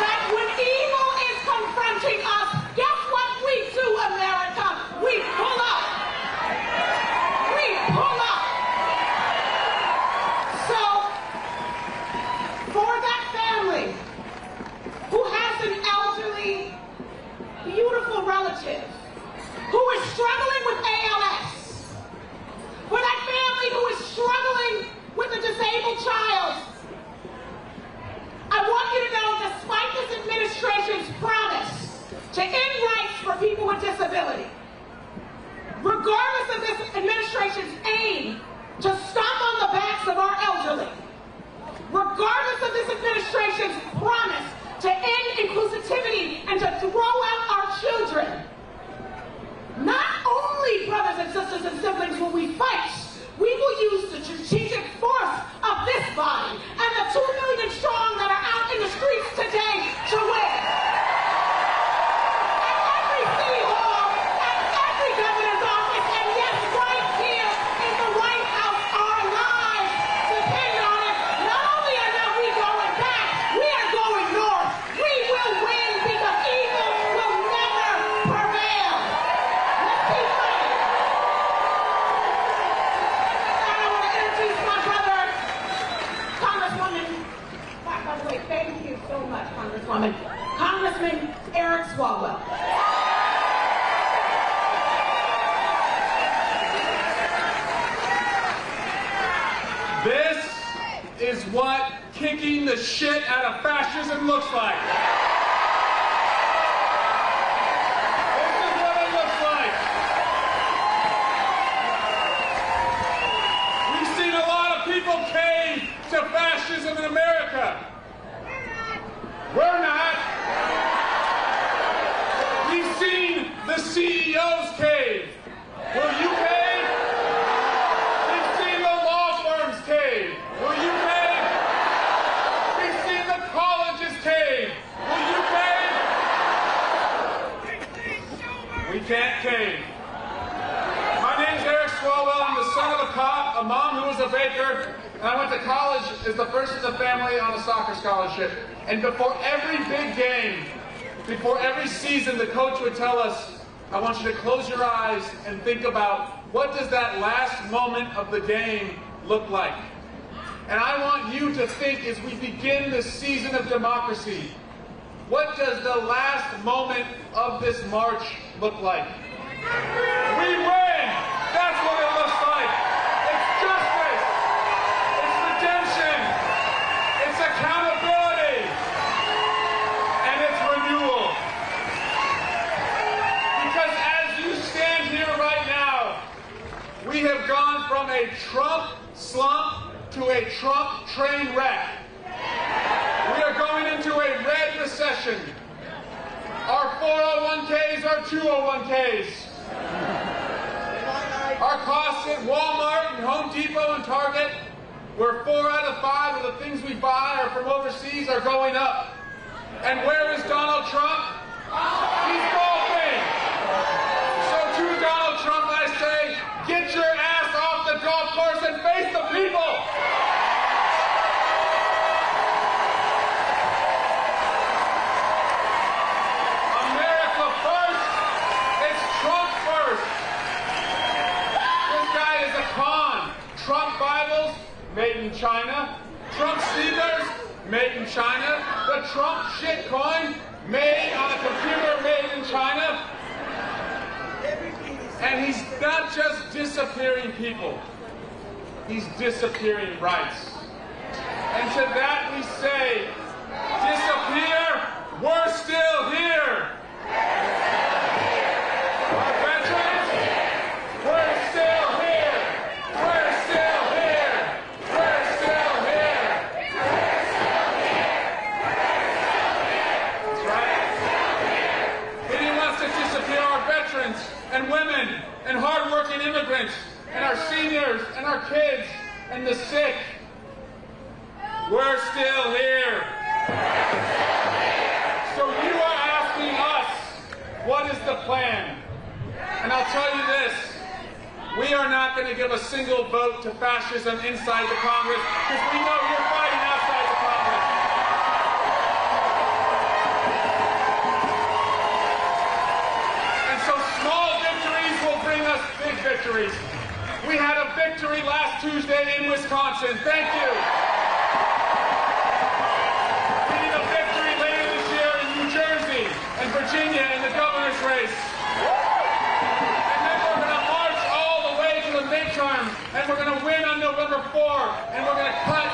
That when evil is confronting us, guess what we do, America? We pull up. We pull up. So, for that family who has an elderly, beautiful relative who is struggling with ALS, for that family who is struggling with a disabled child, I want you to know, despite this administration's promise to end rights for people with disability, regardless of this administration's aim to stomp on the backs of our elderly, regardless of this administration's promise to end inclusivity and to throw out our children, not only, brothers and sisters and siblings, will we fight, we will use the strategic force of this body and the 2 million strong that are out in the streets today to win. At every city hall, at every governor's office, and yes, right here in the White House, our lives depend on it. Not only are we going back, we are going north. We will win because evil will never prevail. Let's keep fighting. And I want to introduce my brother, Congresswoman. By the way, thank you so much, Congresswoman. Congressman Eric Swalwell. This is what kicking the shit out of fascism looks like. This is what it looks like. We've seen a lot of people cave to fascism in America. We're not. We've seen the CEOs cave. Will you cave? We've seen the law firms cave. Will you cave? We've seen the colleges cave. Will you cave? We can't cave. My name's Eric Swalwell. I'm the son of a cop, a mom who was a baker, and I went to college as the first in the family on a soccer scholarship. And before every big game, before every season, the coach would tell us, I want you to close your eyes and think about what does that last moment of the game look like. And I want you to think as we begin this season of democracy, what does the last moment of this march look like? We win! That's what it looks like. It's justice. It's redemption. It's accountability. And it's renewal. Because as you stand here right now, we have gone from a Trump slump to a Trump train wreck. We are going into a red recession. Our 401ks are 201ks. Our costs at Walmart and Home Depot and Target, where 4 out of 5 of the things we buy are from overseas, are going up. And where is Donald Trump? He's golfing. So to Donald Trump I say, get your ass off the golf course and face the people. America first. It's Trump first. This guy is a con. Trump Bibles, made in China. Trump sneakers, made in China. The Trump shitcoin, made on a computer made in China. And he's not just disappearing people. He's disappearing rights. And to that we say, disappear, we're still here. Our veterans, we're still here. and women and hardworking immigrants and our seniors and our kids and the sick. We're still here. So you are asking us, what is the plan? And I'll tell you this, we are not going to give a single vote to fascism inside the Congress because we know you're fighting outside the Congress. And so small victories will bring us big victories. We had a victory last Tuesday in Wisconsin. Thank you. We need a victory later this year in New Jersey and Virginia in the governor's race. And then we're going to march all the way to the midterm, and we're going to win on November 4th, and we're going to cut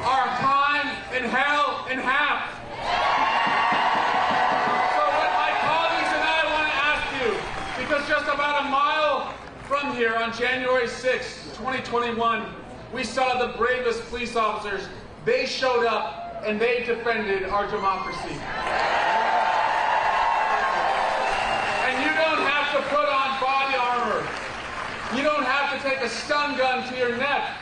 our time in hell in half. So what my colleagues and I want to ask you, because just about a mile from here on January 6th, 2021, we saw the bravest police officers. They showed up and they defended our democracy. And you don't have to put on body armor. You don't have to take a stun gun to your neck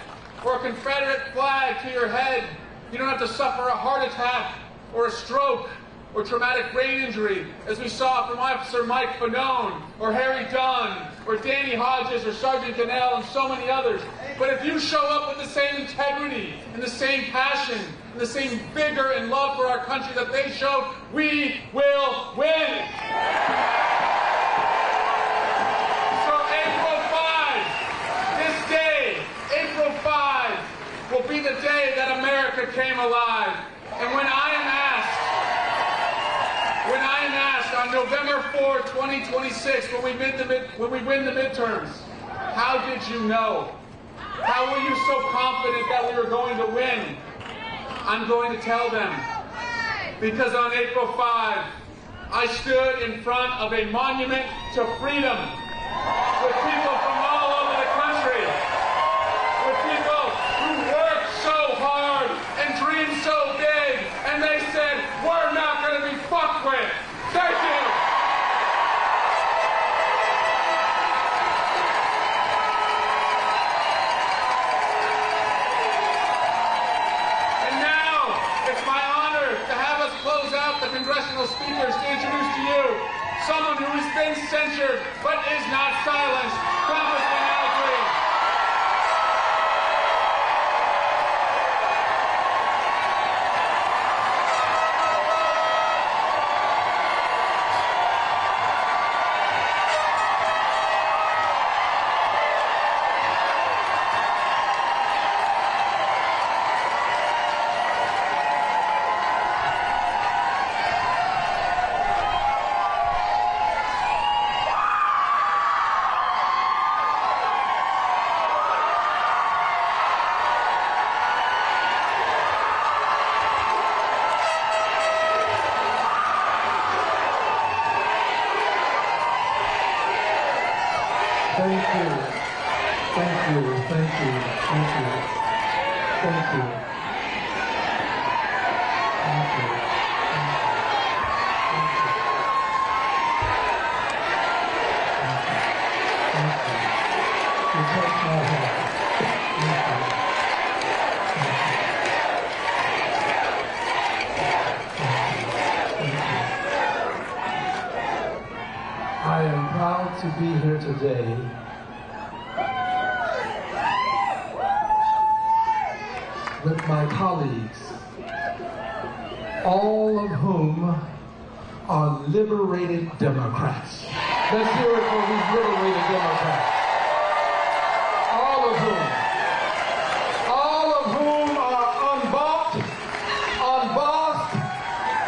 or a Confederate flag to your head. You don't have to suffer a heart attack or a stroke or traumatic brain injury, as we saw from Officer Mike Fanone, or Harry Dunn, or Danny Hodges, or Sergeant Cannell, and so many others. But if you show up with the same integrity, and the same passion, and the same vigor and love for our country that they showed, we will win! So April 5, this day, April 5, will be the day that America came alive. And when I am asked on November 4, 2026, when we win the midterms, how did you know? How were you so confident that we were going to win? I'm going to tell them. Because on April 5, I stood in front of a monument to freedom with people from all over the country, with people who worked so hard and dreamed so big, and they said, we're not going to be fucked with. Thank you. And now, it's my honor to have us close out the congressional speakers to introduce to you someone who has been censured but is not silenced, Congressman Al Green. I am proud to be here today with my colleagues, all of whom are liberated Democrats. Let's hear it for these liberated Democrats. All of whom are unbought, unbossed,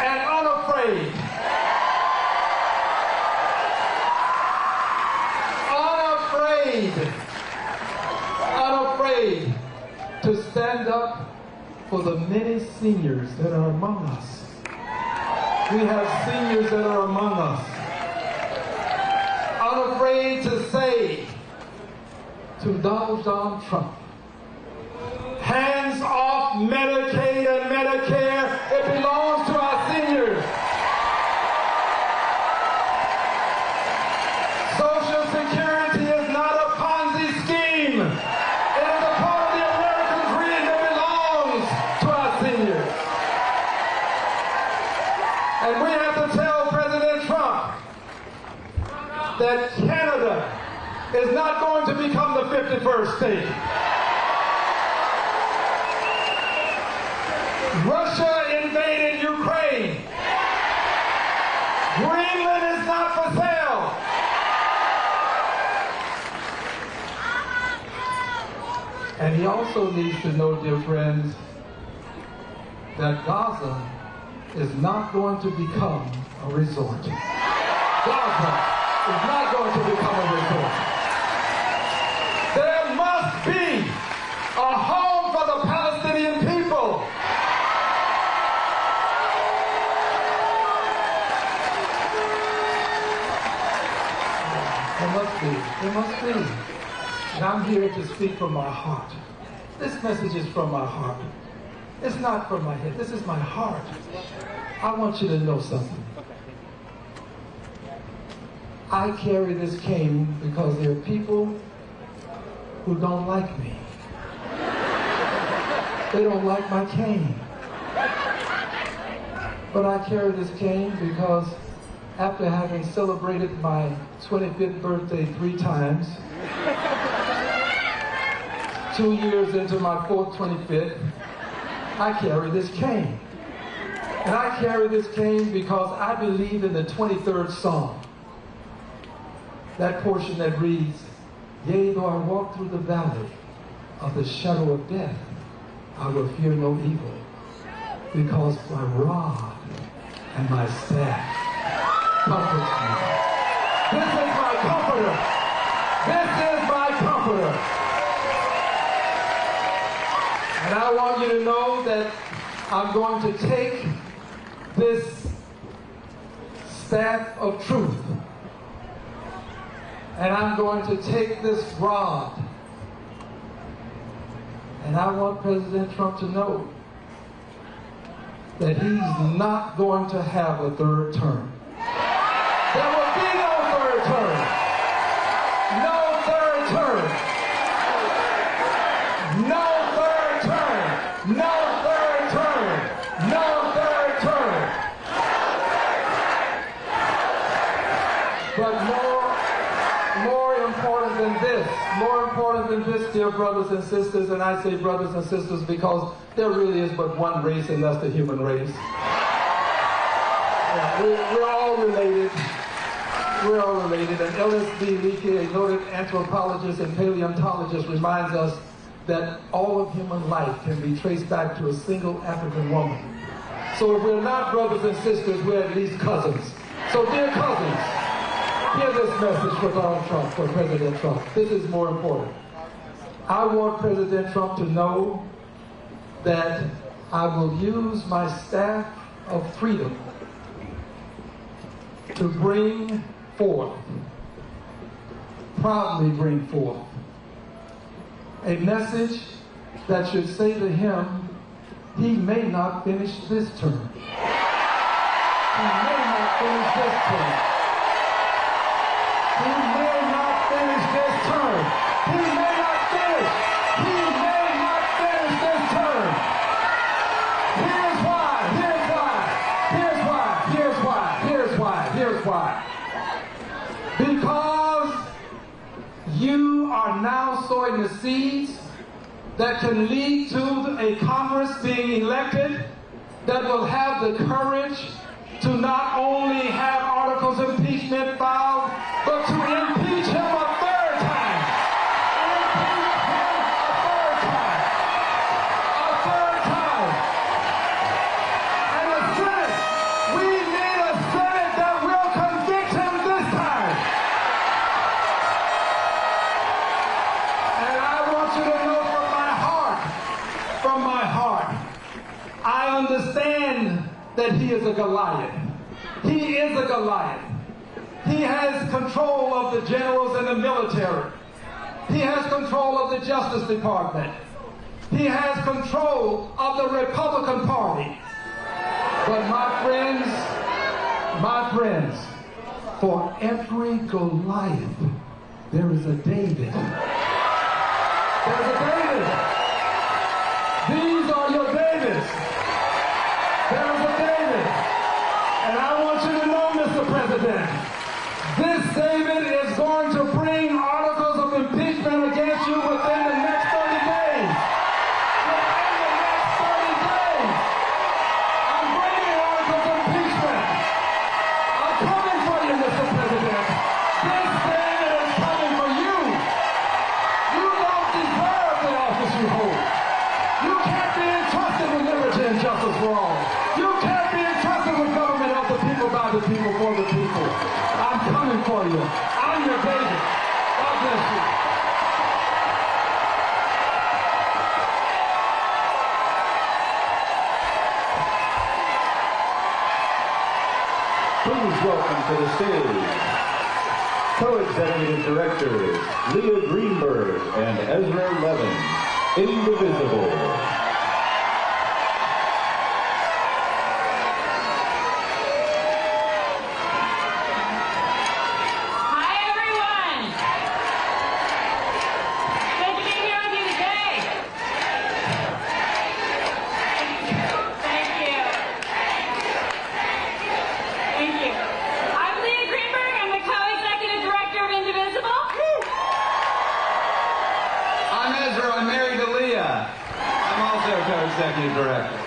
and unafraid. Unafraid to stand up for the many seniors that are among us. We have seniors that are among us. Unafraid to say to Donald John Trump, hands off Medicaid and Medicare, it belongs to our seniors. Social that Canada is not going to become the 51st state. Russia invaded Ukraine. Greenland is not for sale. And he also needs to know, dear friends, that Gaza is not going to become a resort. Gaza is not going to become a resort. There must be a home for the Palestinian people. There must be. And I'm here to speak from my heart. This message is from my heart. It's not from my head. This is my heart. I want you to know something. I carry this cane because there are people who don't like me. They don't like my cane. But I carry this cane because after having celebrated my 25th birthday 3 times, 2 years into my 4th 25th, I carry this cane. And I carry this cane because I believe in the 23rd Psalm. That portion that reads, "Yea, though I walk through the valley of the shadow of death, I will fear no evil, because my rod and my staff comforts me." This is my comforter. This is my comforter. And I want you to know that I'm going to take this staff of truth, and I'm going to take this rod, and I want President Trump to know that he's not going to have a 3rd term. There will be no 3rd term. No 3rd term. No 3rd term. No 3rd term. No 3rd term. But more important than this, dear brothers and sisters, and I say brothers and sisters because there really is but one race, and that's the human race. We're all related. We're all related. And L.S.B. Leakey, a noted anthropologist and paleontologist, reminds us that all of human life can be traced back to a single African woman. So if we're not brothers and sisters, we're at least cousins. So dear cousins, hear this message for Donald Trump, for President Trump. This is more important. I want President Trump to know that I will use my staff of freedom to bring forth, proudly bring forth, a message that should say to him, he may not finish this term. He may not finish this term. He may not finish this term. He may not finish. He may not finish this term. Here's why. Here's why. Here's why. Here's why. Here's why. Here's why. Because you are now sowing the seeds that can lead to a Congress being elected that will have the courage to not only have articles of impeachment filed, but to impeach him a 3rd time. Impeach him a 3rd time. A 3rd time. And the Senate, we need a Senate that will convict him this time. And I want you to know from my heart, I understand that he is a Goliath. He is a Goliath. He has control of the generals and the military. He has control of the Justice Department. He has control of the Republican Party. But my friends, for every Goliath, there is a David. There's a David. These are your Davids. There is a David. And I want you to know, Mr. President, this David is going to bring articles of impeachment against you within the next 30 days. Within the next 30 days. I'm bringing articles of impeachment. I'm coming for you, Mr. President. This thing is coming for you. You don't deserve the office you hold. You can't be entrusted with liberty and justice for all. You can't be entrusted with government of the people, by the people, for the people. I'm coming for you. I'm your baby. God bless you. Please welcome to the stage co-executive directors Leah Greenberg and Ezra Levin, indivisible. Executive Director.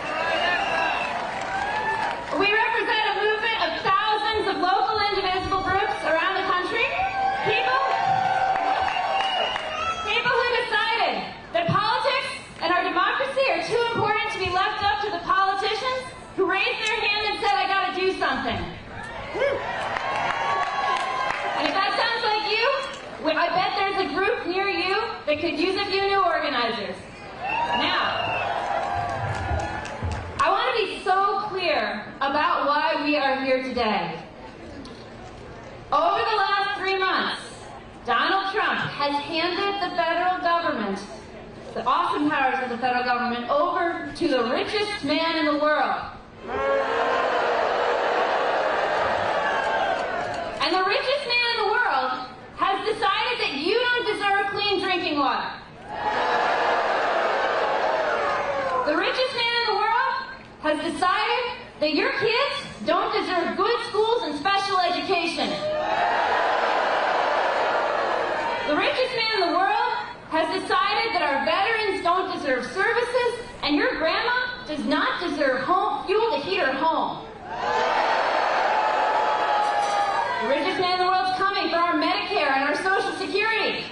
We represent a movement of thousands of local indivisible groups around the country. People who decided that politics and our democracy are too important to be left up to the politicians who raised their hand and said, I gotta do something. And if that sounds like you, I bet there's a group near you that could use a few new organizers. Now, I want to be so clear about why we are here today. Over the last 3 months, Donald Trump has handed the federal government, the awesome powers of the federal government, over to the richest man in the world. And the richest man in the world has decided that you don't deserve clean drinking water. The richest man in the world has decided that your kids don't deserve good schools and special education. The richest man in the world has decided that our veterans don't deserve services and your grandma does not deserve fuel to heat her home. The richest man in the world is coming for our Medicare and our Social Security.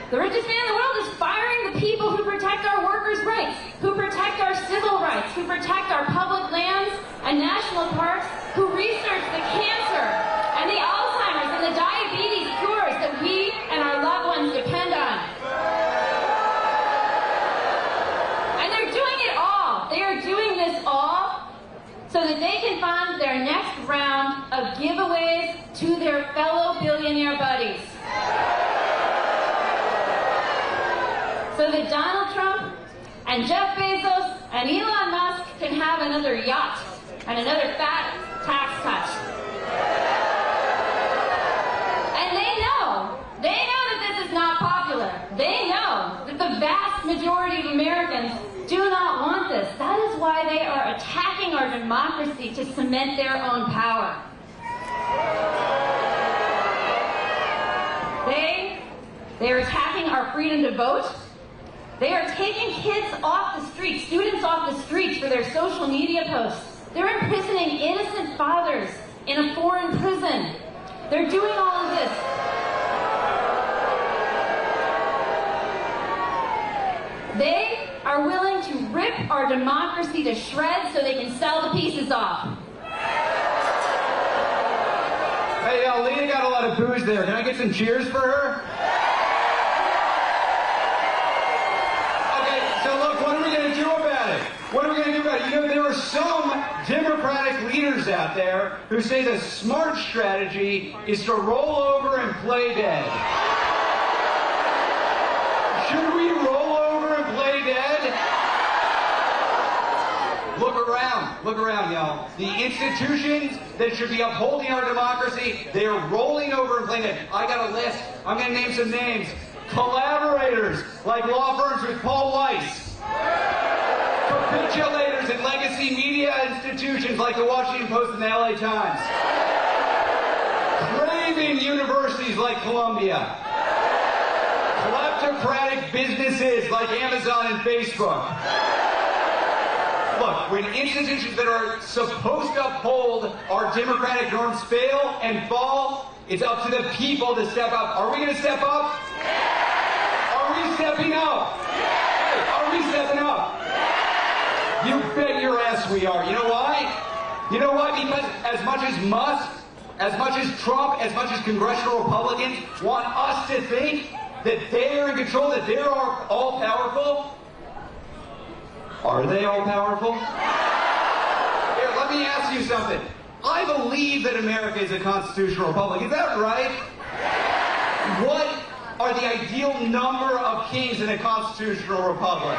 The richest man in the world is firing the people who protect our workers' rights, who protect our civil rights, who protect our public lands and national parks, who research the cancer and the Alzheimer's and the diabetes cures that we and our loved ones depend on. And they're doing it all. They are doing this all so that they can fund their next round of giveaways to their fellow billionaire buddies. So that Donald Trump and Jeff Bezos and Elon Musk can have another yacht and another fat tax cut. And they know that this is not popular. They know that the vast majority of Americans do not want this. That is why they are attacking our democracy to cement their own power. They are attacking our freedom to vote. They are taking kids off the streets, students off the streets for their social media posts. They're imprisoning innocent fathers in a foreign prison. They're doing all of this. They are willing to rip our democracy to shreds so they can sell the pieces off. Hey, Leah got a lot of booze there. Can I get some cheers for her? What are we going to do about it? You know, there are some Democratic leaders out there who say the smart strategy is to roll over and play dead. Should we roll over and play dead? Look around, y'all. The institutions that should be upholding our democracy, they are rolling over and playing dead. I got a list. I'm going to name some names. Collaborators, like law firms with Paul Weiss. Capitulators in legacy media institutions like the Washington Post and the LA Times. craving universities like Columbia, kleptocratic businesses like Amazon and Facebook. Look, when institutions that are supposed to uphold our democratic norms fail and fall, it's up to the people to step up. Are we going to step up? Are we stepping up? Hey, are we stepping up? You bet your ass we are. You know why? You know why? Because as much as Musk, as much as Trump, as much as Congressional Republicans want us to think that they are in control, that they are all powerful, are they all powerful? Here, let me ask you something. I believe that America is a constitutional republic. Is that right? What are the ideal number of kings in a constitutional republic?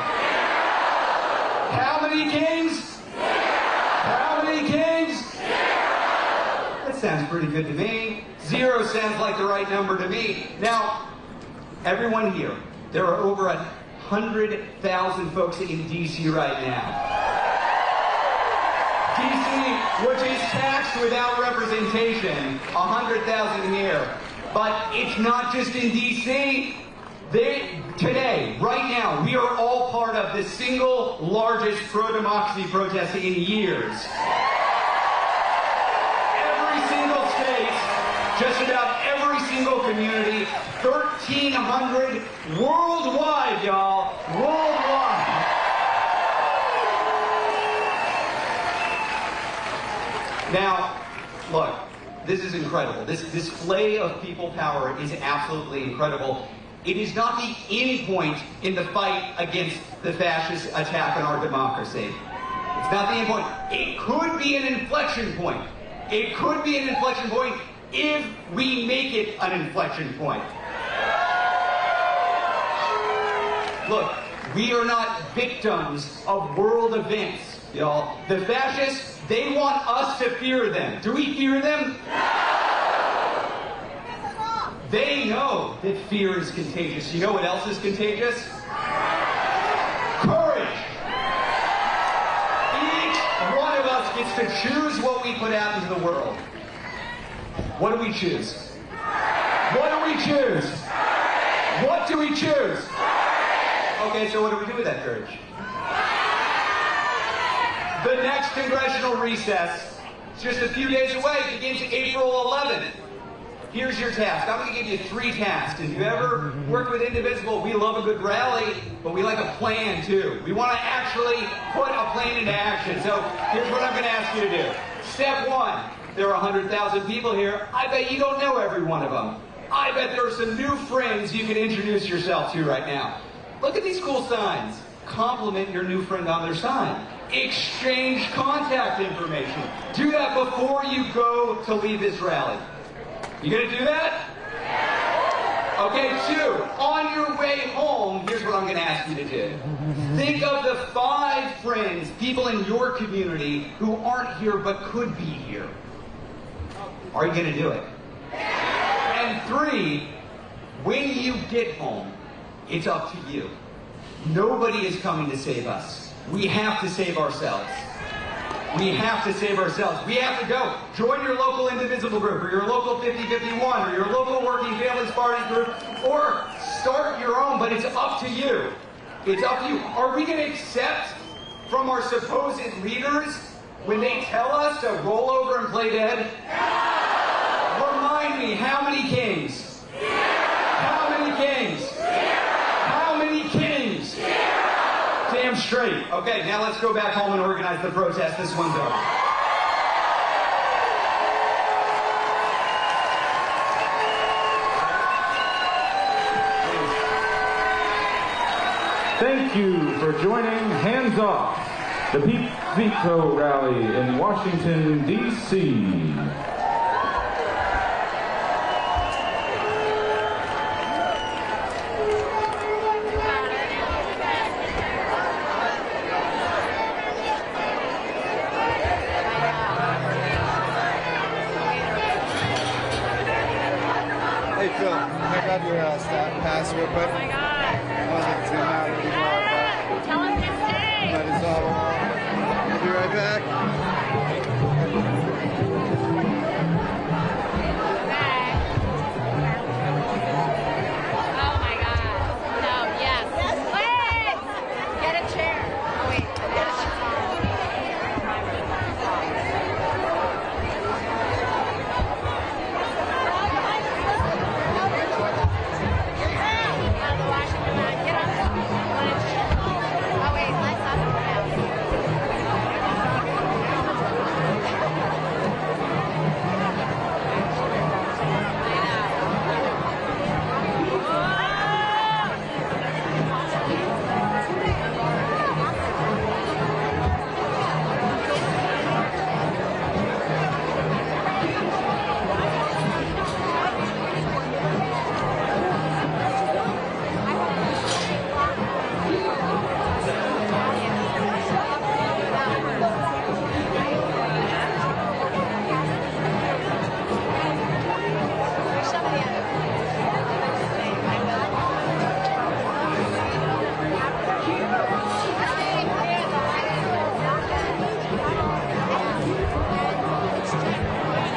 How many kings? How many kings? That sounds pretty good to me. 0 sounds like the right number to me. Now, everyone here, there are over 100,000 folks in D.C. right now. D.C., which is taxed without representation, 100,000 here. But it's not just in D.C. Today, right now, we are all part of the single largest pro-democracy protest in years. Every single state, just about every single community, 1,300 worldwide, y'all. Worldwide. Now, look, this is incredible. This display of people power is absolutely incredible. It is not the end point in the fight against the fascist attack on our democracy. It's not the end point. It could be an inflection point. It could be an inflection point if we make it an inflection point. Look, we are not victims of world events, y'all. The fascists, they want us to fear them. Do we fear them? They know that fear is contagious. You know what else is contagious? Courage. Each one of us gets to choose what we put out into the world. What do we choose? What do we choose? What do we choose? Okay, so what do we do with that courage? The next congressional recess, just a few days away, begins April 11th. Here's your task. I'm going to give you 3 tasks. If you ever worked with Indivisible, we love a good rally, but we like a plan too. We want to actually put a plan into action. So here's what I'm going to ask you to do. Step 1, there are 100,000 people here. I bet you don't know every one of them. I bet there are some new friends you can introduce yourself to right now. Look at these cool signs. Compliment your new friend on their sign. Exchange contact information. Do that before you go to leave this rally. You gonna do that? Okay, 2, on your way home, here's what I'm gonna ask you to do. Think of the 5 friends, people in your community who aren't here but could be here. Are you gonna do it? And 3, when you get home, it's up to you. Nobody is coming to save us. We have to save ourselves. We have to save ourselves. We have to go. Join your local Indivisible group, or your local 5051, or your local Working Families Party group, or start your own, but it's up to you. It's up to you. Are we going to accept from our supposed leaders when they tell us to roll over and play dead? Remind me, how many kings? How many kings? How many kings? Damn straight. Okay, now let's go back home and organize the protest. This one's over. Thank you for joining Hands Off, the Pete Veto rally in Washington, D.C. Hey Phil, I got your stat pass real quick. Oh my god. I don't think it's gonna matter anymore. Tell him to stay. Might as well. I'll be right back.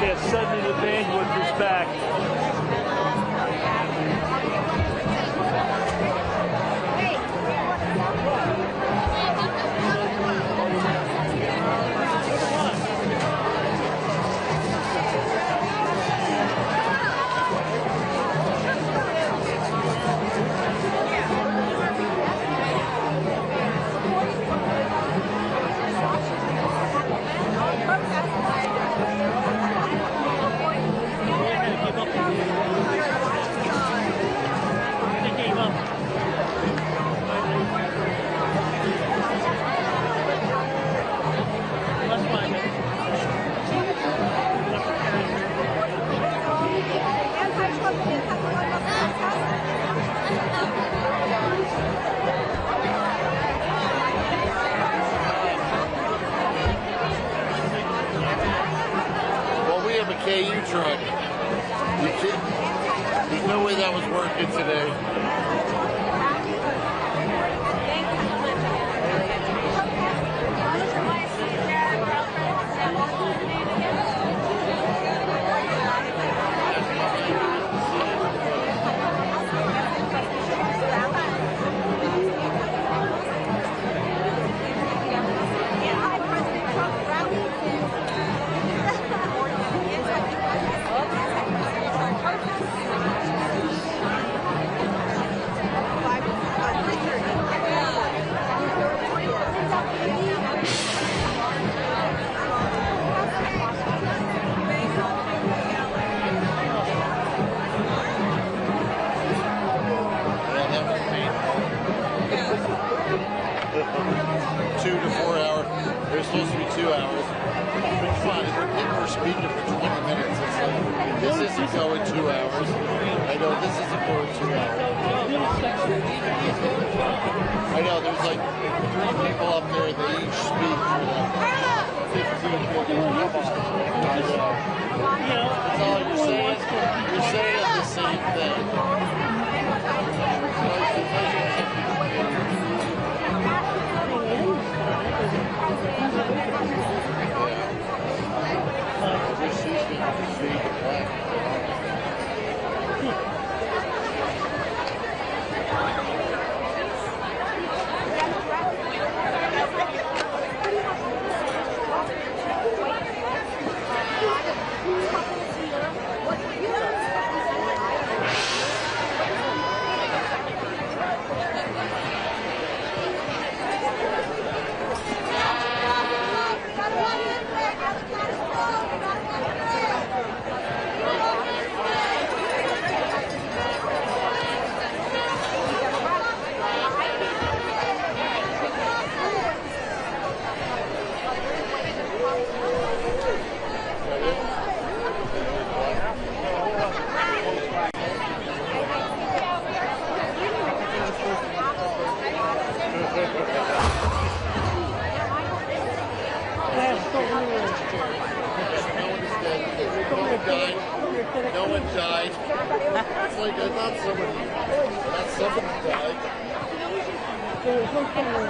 Yeah, suddenly the bandwidth is back. KU truck. There's no way that was working today. Supposed to be 2 hours. But come on, people were speaking for 20 minutes. It's like, this isn't going 2 hours. I know this isn't going 2 hours. I know, there's like 3 people up there, they each speak for like 15 people. I know. That's all you're saying. You're saying the same thing. No one died. It's like I thought somebody died. There was no camera.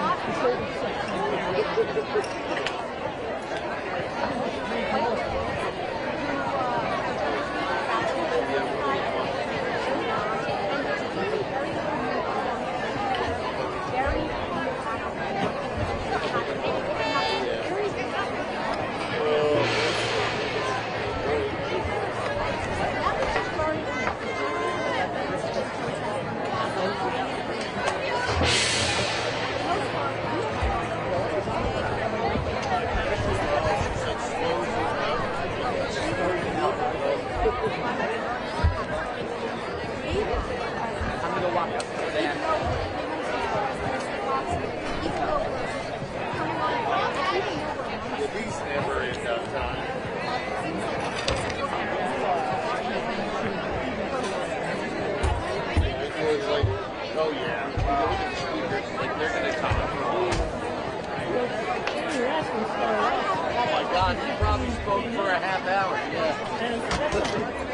Oh my God, he probably spoke for a half hour, yeah.